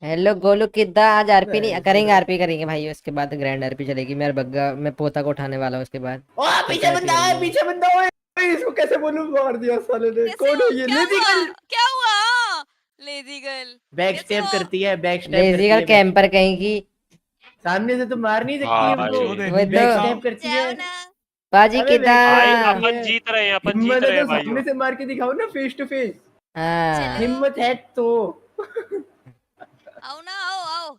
हेलो गोलू किद्दा। आज आरपी नहीं करेंगे, बस। आरपी करेंगे भाई। उसके बाद ग्रैंड आरपी चलेगी। मेरा बग्गा मैं पोता को उठाने वाला हूँ उसके बाद। ओ पीछे बंदा है, पीछे बंदा है। इसको कैसे बोलूं, मार दिया साले ने। कैसे कौन हो? है ये? क्या लेजी हुआ? गर्ल क्या हुआ? लेजी गर्ल बैक कैसे स्टेप हो? करती है, बैक स्टेप करती लेजीगल है। कैंपर कहीं की। सामने से तो मार नहीं सकती भाई हमको। वो बैक तो स्टेप करती है। जाओ ना। बाजी अबे किद्दा। बैक भाई स्टेप करती अपन है। जीत रहे हैं, अपन जीत हिम्मत है रहे हैं तो भाइयों। सामने से मार के दिखाओ ना, फेस टू फेस। हाँ हिम्मत है तो। आओ ना, आओ आओ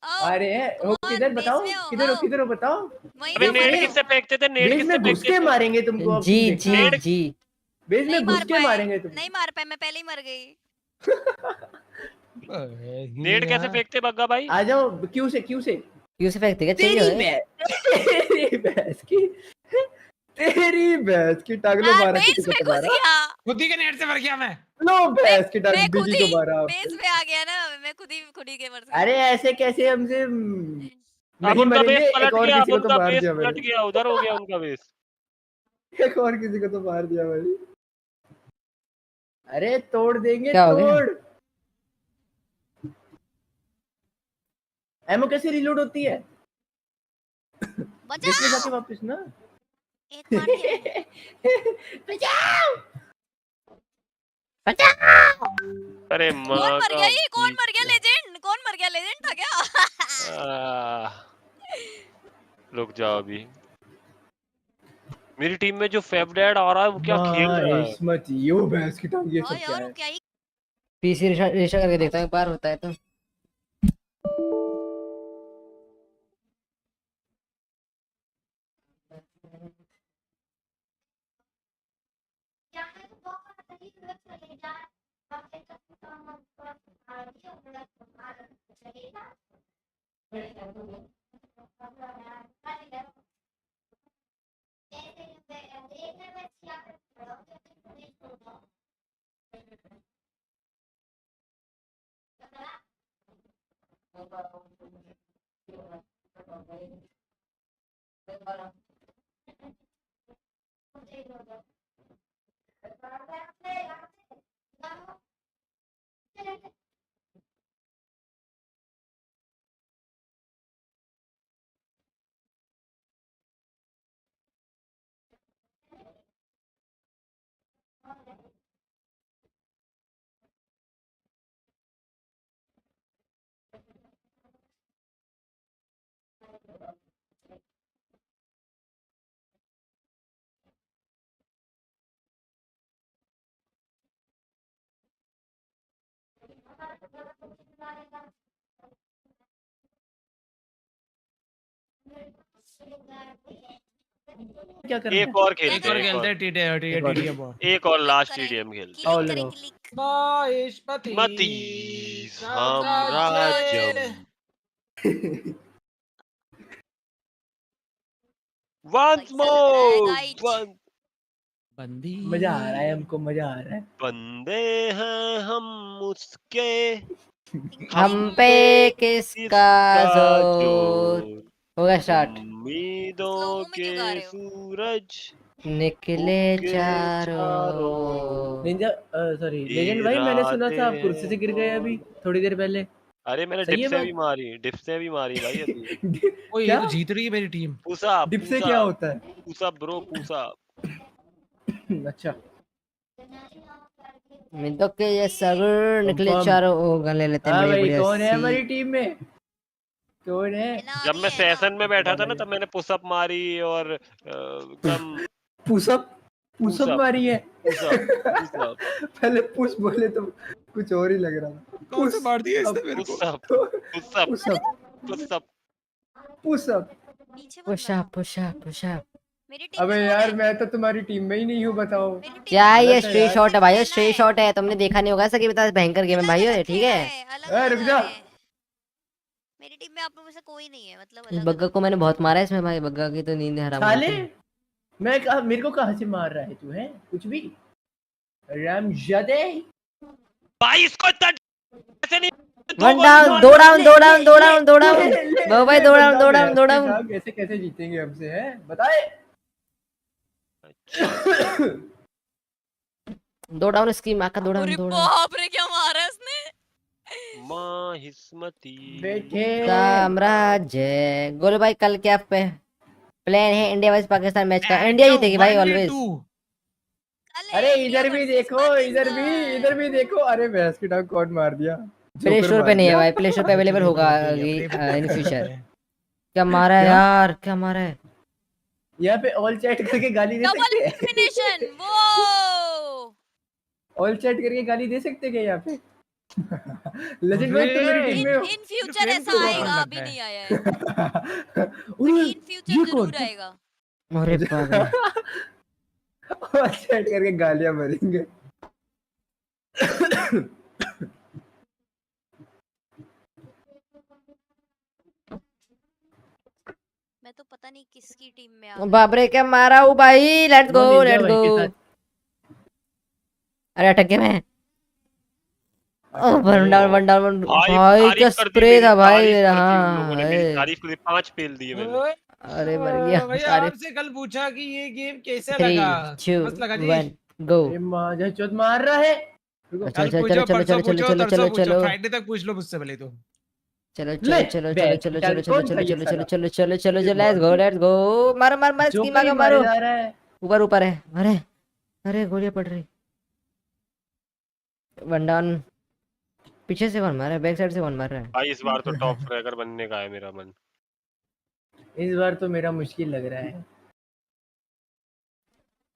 आओ। अरे हो कौन किधर बेस बताओ, में हो? किधर हो आओ किधर हो बताओ। वहीं अबे से नेट मर किससे फेंकते थे, नेट बेस किससे में घुस फेंकते के थे? मारेंगे तुमको, अब जी तुम जी देखना। नेट जी। बेस नहीं में मार घुस के पाए, मारेंगे तुम। नहीं मार पाए, मैं पहले ही मर गई। नेट कैसे फेंकते बग्गा भाई? आ जाओ, क्यों से क्यों से। क्यों से फेंकते क्या चाहिए तेरी होए? तेरी भैंस की, तेरी भैंस की टांग लो, मारा किसी बेस को में तो घुस मारा। गया। खुद ही के नेट से मर गया मैं। लो भैंस की टांग, मैं खुद बिगी ही को मारा। बेस में आ गया ना, मैं खुद ही के मर अरे गई। ऐसे कैसे हमसे अब नहीं उनका बेस मरेंगे। एक पलट और गया, किसी अब को तो उनका मार बेस दिया पलट मैंने। गया, उधर हो गया उनका बेस। एक और किसी को तो मार दिया भाई। अरे तोड़ देंगे, क्या हो गया? तोड़। एमओ कैसे रिलोड होती है? बेस में जाके वापस ना। एक मार दिया मैंने। बचाओ। अरे कौन माँ मर का गया? ये कौन मर गया? लेजेंड कौन मर गया? लेजेंड था क्या? रुक जाओ अभी। मेरी टीम में जो फेब डैड आ रहा है वो क्या खेल रहा है। मत यो भैंस की टांग ये हाँ सब क्या यार वो है? क्या ही पीसी रेशा करके देखता हूँ एक बार, होता है तो। क्या करना एक और खेलते और हैं, खेलते हैं TDM और एक और लास्ट टीडीएम खेलते आओ हैं। लगाओ। माहिष्मती मती साम्राज्य। साम्राज्यम वंस मोर बंदी मजा आ रहा है हमको, मजा आ रहा है। बंदे हैं हम उसके हम पे किसका जोर। होगा स्टार्ट। उम्मीदों के सूरज निकले उगे चारों। निंजा सॉरी लेजेंड भाई, मैंने सुना था आप कुर्सी से गिर गए अभी थोड़ी देर पहले। अरे मैंने सही डिप है से बात? भी मारी, डिप से भी मारी भाई अभी। ओ ये क्या? तो जीत रही है मेरी टीम। पूसा डिप से पूसा क्या होता है? पूसा ब्रो पूसा। अच्छा मिनटों के ये सगर निकले Confirm। चारों। ओ गले लेते हैं हाँ बढ़िया भाई, बढ़िया कौन है सी। हमारी टीम में? कौन है? जब मैं सेशन में बैठा था ना तब मैंने पुशअप मारी और कम पुशअप पुशअप पुशअप मारी है। पुशअप पुशअप पहले पुश बोले तो कुछ और ही लग रहा था। कौन से मार दिया इसने मेरे को? Pushup pushup pushup pushup pushup. पीछे मत पुशअप पुशअप पुशअप। मेरी टीम अबे में कौन यार है? मैं तो तुम्हारी टीम में ही नहीं हूँ, बताओ। क्या है ये गलत है स्ट्रे यार। शॉट है भाई, स्ट्रे शॉट है, तुमने देखा नहीं होगा सकी बता, भयंकर गेम है भाई ये, ठीक है। अलग रुक अलग जा। आ रहे हैं। मेरी टीम में आप लोगों में से कोई नहीं है, मतलब इस अलग बग्गा अलग। को मैंने बहुत मारा है इसमें भाई, बग्गा की तो नींद हराम हो साले जाती है। मैं कहा, मेरे को कहाँ से मार रहा है तू? है कुछ भी रामजादे। भाई इसको इतना ऐसे नहीं वन डाउन, दो डाउन दो डाउन दो डाउन दो डाउन बाबू भाई, दो डाउन दो डाउन दो डाउन। कैसे कैसे जीतेंगे हमसे, है बताए? दो डाउन इसकी माँ का, दो डाउन अरे दो डाउन। बाप रे क्या मारा है उसने। माहिस्मती बैठे साम्राज्य। गोलू भाई कल क्या प्लान है इंडिया वर्सेस पाकिस्तान मैच का? इंडिया जीतेगी भाई ऑलवेज। अरे इधर भी देखो, इधर भी देखो। अरे भैंस की टांग कौन मार दिया? प्ले जोकर स्टोर मार पे नहीं है दिया। भाई, प्ले स्टोर पे अवेलेबल होगा इन फ्यूचर। क्या मारा है क्या? यार, क्या मारा है? यहाँ पे ऑल चैट करके गाली दे डबल सकते हैं? एलिमिनेशन वो। ऑल चैट करके गाली दे सकते हैं क्या यहाँ पे? लेजेंड भाई तुम मेरी टीम में हो। इन फ्यूचर ऐसा आएगा, अभी नहीं आया है। अरे इन फ्यूचर जरूर आएगा। अरे बाप रे। ऑल चैट करके गालियां मरेंगे। मैं तो पता नहीं किसकी टीम में आ बाप रे क्या मारा हूँ भाई, लेट्स गो निंजा लेट्स भाई गो। के साथ। अरे अटक गया मैं। One down one down one. भाई भाई क्या तारीफ कर दी स्प्रे मेरी, था भाई तारीफ मेरा। कर दी उन हाँ लोगों ने मेरी, है। तारीफ कर दी, 5 फेल दिए मैंने। अरे मर गया भैया तारीफ। आपसे कल पूछा कि ये गेम कैसा 3 लगा? 2 मस्त लगा जी। 1 गो। अरे माँ चोद मार रहा है। अच्छा कल अच्छा पूछो, चलो चलो परसों चलो चलो पूछो, चलो तरसों चलो पूछो, चलो फ्राइडे तक पूछ लो मुझसे भले तो। चलो ले चलो चलो चलो चलो चलो चलो कौन था चलो ये चलो साला? चलो चलो चलो चलो लेट्स गो लेट्स गो। मारो मारो मारो इसकी जोकर माँ ही का मारे मारो। जा रहा है। ऊपर ऊपर है। अरे अरे गोलियां पड़ रही। One down. पीछे से वन मार रहा है, बैक साइड से वन मार रहा है। भाई इस बार तो टॉप फ्रैगर बनने का है मेरा मन। इस बार तो मेरा मुश्किल लग रहा है।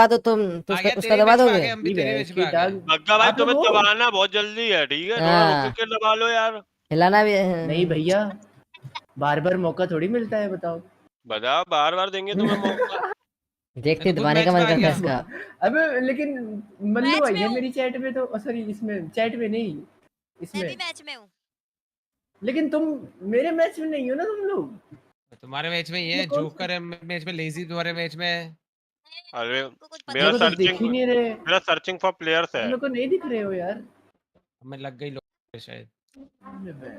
दबा दो तुम तो आ गया उसका तेरे दबा मैच में आ दोगे? गया, हम भी तेरे मैच में आ डाग गए। बग्गा भाई आप लोग तुम्हें हो दबाना बहुत जल्दी है, ठीक है, थोड़ा रुक हाँ के दबा लो यार। हिलाना भी है। नहीं भैया, बार बार मौका थोड़ी मिलता है, बताओ। बताओ, बार बार देंगे तुम्हें मौका। देखते मैं तो खुद दबाने का मैच में मन आ करता है गया। इसका। अबे लेकिन मल्लू मैच आई में है हूँ, मेरी चैट में तो, सॉरी इसमें चैट में नहीं, मैं इसमें भी मैच में हूँ। लेकिन तुम मेरे मैच में नहीं हो ना तुम लोग। तुम्हारे मैच में ही है, तुमने कौन जोकर है मैच में, लेजी तुम्हारे मैच में है। अरे मेरे मेरा को तो दिख ही नहीं रहे। मेरा सर्चिंग फॉर प्लेयर्स है। मेरे को नहीं दिख रहे हो यार। हमें लग गई लोग शायद।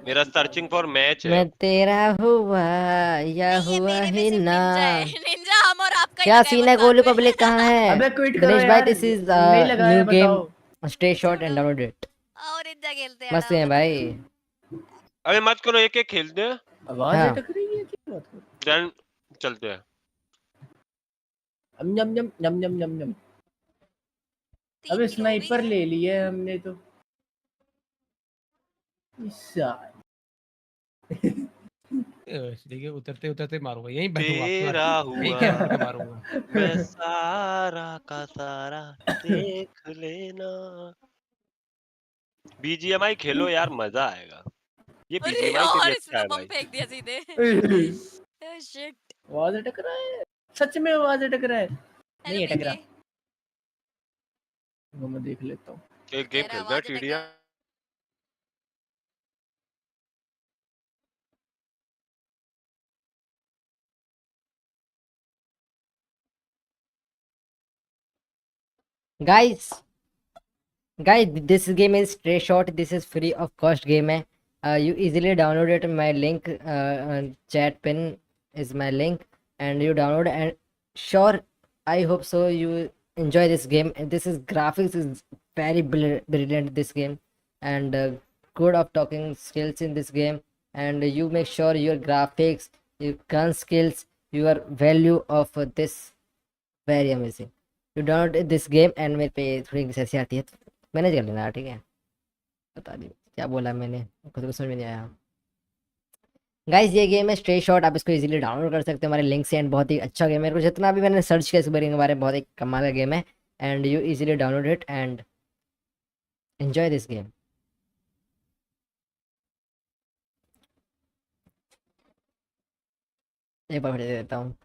मेरा सर्चिंग फॉर मैच है। मैं तेरा हुआ या नहीं, ये हुआ मेरे में ही सिर्फ ना। निंजा है। निंजा हम और आपका ही क्या लगा है सीन बस है, साथ गोलू में। पब्लिक कहाँ है? अबे क्विट करो दिनेश भाई, यार, दिस इज नहीं लगाया न्यू गेम बताओ। Stay shot and download it. और निंजा खेलते हैं मस्त है भाई। अरे मत करो, एक एक खेलते हैं। आवाज हाँ। अटक रही है, क्या बात कर। देन चलते हैं। नम नम नम नम नम नम। अबे स्नाइपर ले लिया हमने तो। देखिए उतरते उतरते मारूंगा, यहीं बैठूंगा आपके तेरा पास, यहीं हुआ कैंप करके मारूंगा। मैं सारा का सारा देख लेना। बीजीएमआई खेलो यार, मजा आएगा। ये अरे बीजीएमआई से भी यार, इसने अच्छा तो है बम भाई। फेंक दिया सीधे। शिट। आवाज अटक रहा है, सच में आवाज अटक रहा है। नहीं अटक रहा। वो मैं देख लेता हूँ। एक गेम खेलते हैं TDM. Guys, this game is Strayshot. This is free of cost game है. You easily download it. My link, chat pin is my link, and you download and sure, I hope so you enjoy this game. And this is graphics is very brilliant this game, and good of talking skills in this game. And you make sure your graphics, your gun skills, your value of this very amazing. You download this game and मेरे पे थोड़ी English ऐसी आती है, manage कर लेना, ठीक है। बता दी क्या बोला मैंने, खुद को समझ में नहीं आया। गाइस, ये गेम है स्ट्रे शॉट, आप इसको इजीली डाउनलोड कर सकते हो हमारे लिंक से, एंड बहुत ही अच्छा गेम है। मेरे को जितना भी मैंने सर्च किया इस बारे में, बहुत ही कमाल का गेम है, and you easily download it and enjoy this game. एक बार फिर दे देता हूँ।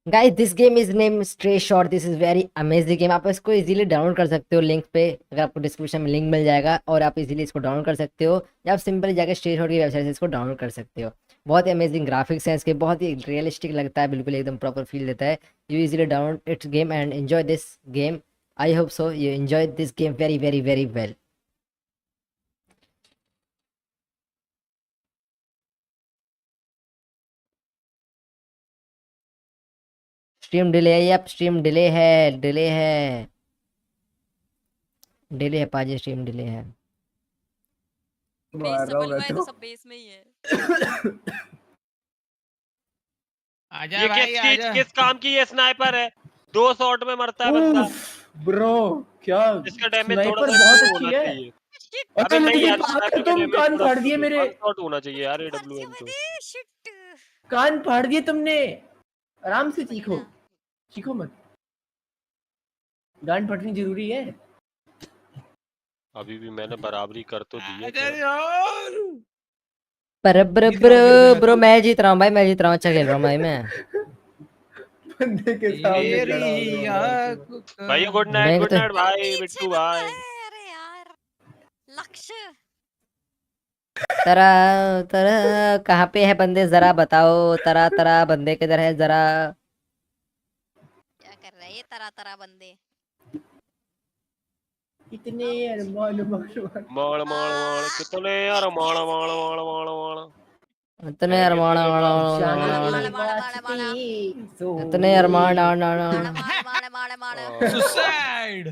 Guys, this game is name stray shot. This is very amazing game. आप इसको इजीली डाउनलोड कर सकते हो लिंक पे, अगर आपको डिस्क्रिप्शन में लिंक मिल जाएगा, और आप इजीली इसको डाउनलोड कर सकते हो, या आप सिंपली जाकर स्ट्रे शॉट की वेबसाइट से इसको डाउनलोड कर सकते हो। बहुत ही अमेजिंग ग्राफिक्स हैं इसके, बहुत ही रियलिस्टिक लगता है, बिल्कुल एकदम प्रॉपर फील देता है। You easily download it's game and enjoy this game. I hope so you enjoy this game very very very well. Stream delay है, अब स्ट्रीम डिले है, डिले है, डिले है पाजी, स्ट्रीम डिले है। मार रहा हूँ मैं तो। सब बेस में ही है। आजा ये भाई आजा। किस काम की ये स्नाइपर है? 2 शॉट में मरता है बंदा। ब्रो क्या इसका डैमेज थोड़ा स्नाइपर सा बहुत improve अच्छी होना है। चाहिए। अबे अबे नहीं मेरी यार, बात स्नाइपर का तुम डैमेज कान थोड़ा फाड़ दिए मेरे। 1 शॉट होना चाहिए यार एडब्ल्यूएम तो। कान फाड़ दिए तुमने। आराम से चीखो, चीखो मत। गांड फटनी जरूरी है। अभी भी मैंने बराबरी कर तो दी है। अरे यार पर ब्रो मैं जीत रहा हूँ भाई, मैं जीत रहा हूँ, अच्छा खेल रहा हूँ भाई मैं। बंदे के सामने खड़ा हो तेरी गया। भाई गुड मैं नाइट तो भाई बिट्टू भाई। अरे यार लक्ष्य तरा तरा कहाँ पे है बंदे, जरा बताओ, तरा तरा बंदे किधर है जरा। क्या कर रहे हैं ये तरह तरह बंदे। कितने अरमान मार मार मार कितने यार मार मार मार मार मार इतने अरमान इतने अरमान सुसाइड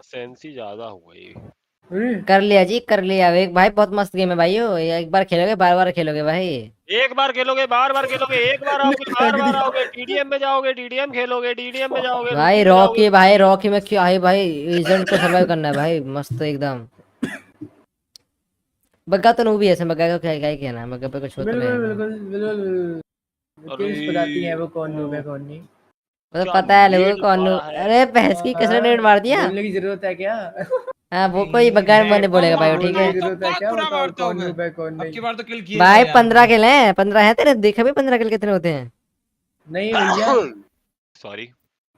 सेंसी ज्यादा हुआ ये। कर लिया जी, कर लिया। एक भाई बहुत मस्त गेम है भाई, एक बार खेलोगे बार बार खेलोगे भाई। एक बार खेलोगे बार बार खेलोगे, एक बार आओगे बार बार आओगे, टीडीएम में जाओगे टीडीएम खेलोगे, टीडीएम में जाओगे भाई लूटी में जाओगे। भाई रॉकी में क्यों आई भाई, एजेंट को सर्वाइव करना है भाई, मस्त एकदम। बग्गा तो नू भी ऐसे, बग्गा को क्या क्या कहना है, बग्गा पे कुछ होता नहीं है। बिल्कुल बिल्कुल किस बताती है वो कौन नूब है कौन नहीं। मतलब पता है लोगों को कौन नूब। अरे भैंस की किसने नेट मार दिया। बोलने की जरूरत है क्या? हाँ वो कोई बग्गा मैंने बोलेगा भाई, ठीक है। जरूरत है क्या बताओ कौन नूब है कौन नहीं। अब की बार तो किल किया भाई 15 किल हैं, 15 है तेरे, देखा भी 15 किल कितने होते हैं। नहीं भैया सॉरी,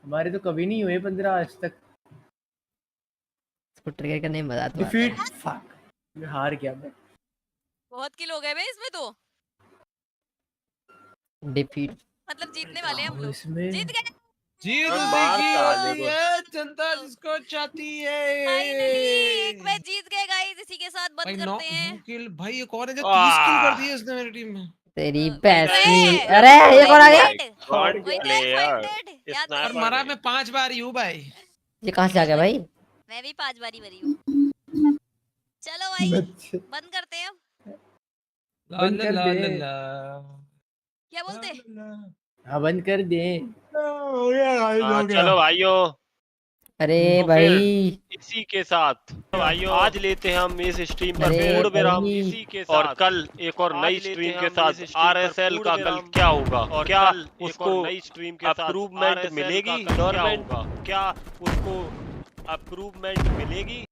हमारे तो कभी नहीं हुए 15 आज तक। इसको ट्रिगर का नहीं बता डिफीट फक मैं हार गया मैं। बहुत किल हो गए बे इसमें तो। डिफीट मतलब जीतने वाले हैं हम लोग। इसमें जीत गए जीत अब मार की साले ओर को। ये जनता जिसको चाहती फाइनली एक है। मैच जीत गए गाइस। इसी के साथ भाई बंद नौ करते हैं। किल भाई, ये कौन है जो 30 किल कर दिए इसने मेरी टीम में? तेरी वही तो पैसनी। है। अरे ये कौन आ गया? फाइंडेड वही तो है फाइंडेड। याद और नहीं। मरा मैं 5 बार ही हूँ भाई। ये कहाँ से आ गया भाई? मैं भी 5 बारी मरी हूँ। चलो भाई बंद करते हैं अब। ला बंद ला कर ला दे। ला ला। क्या बोलते? हाँ बंद कर दे। हाँ चलो भाइयों, अरे तो भाई फिर इसी के साथ भाइयों आज लेते हैं हम इस स्ट्रीम पर अरे पूर्ण विराम। भाई इसी के साथ और कल एक और नई स्ट्रीम के साथ आरएसएल का कल क्या होगा और क्या उसको नई स्ट्रीम के अप्रूवमेंट मिलेगी गवर्नमेंट, क्या उसको अप्रूवमेंट मिलेगी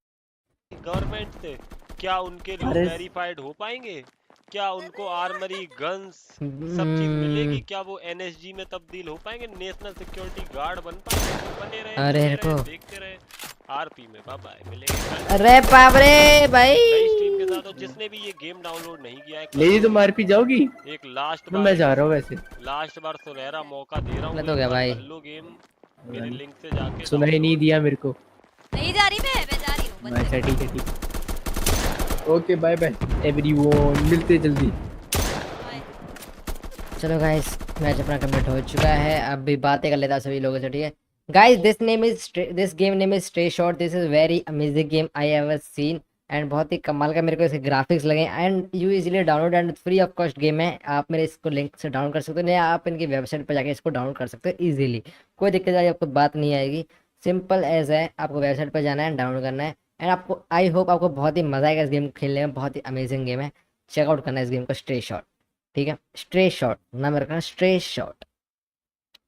गवर्नमेंट से, क्या उनके लोग अरे वेरीफाइड हो पाएंगे, क्या उनको आर्मरी गन्स सब चीज मिलेगी, क्या वो एनएसजी में तब्दील हो पाएंगे, नेशनल सिक्योरिटी गार्ड बन पाएंगे। बने रहे अरे जुड़े रुको। रहे देखते रहे आरपी में। बाय बाय, मिलेंगे कल अरे बाप रे भाई। नई स्ट्रीम के साथ। और जिसने भी ये गेम डाउनलोड नहीं किया है ले तुम आरपी जाओगी? एक लास्ट मैं बार जा रहा हूँ वैसे। लास्ट बार सुनहरा मौका दे रहा हूँ, गलत हो गया एक बार भाई। कर लो गेम मेरे लिंक से जाके सुना ही नहीं डाउनलोड। दिया मेरे को। नहीं जा रही मैं जा रही हूँ। अच्छा ठीक है ठीक। ओके बाय बाय एवरीवन, मिलते हैं जल्दी। चलो गाइस मैच अपना कंप्लीट हो चुका है। अब भी बातें कर लेता हूं सभी लोगों से, ठीक है guys. This game name is stray shot. This is very amazing game I ever seen and बहुत ही कमाल का मेरे को इसके ग्राफिक्स लगे and you easily download and free of cost game है। आप मेरे इसको लिंक से डाउनलोड कर सकते हो, नहीं आप इनकी वेबसाइट पर जाके इसको डाउनलोड कर सकते हो इजीली। कोई दिक्कत आई आपको बात नहीं आएगी, सिंपल एज है। आपको वेबसाइट पर जाना है, डाउनलोड करना है एंड आपको आई होप आपको बहुत ही मजा आएगा इस गेम खेलने में। बहुत ही अमेजिंग गेम है, चेकआउट करना है इस गेम को। स्ट्रे शॉट, ठीक है स्ट्रे शॉट नाम रखना, स्ट्रे शॉट।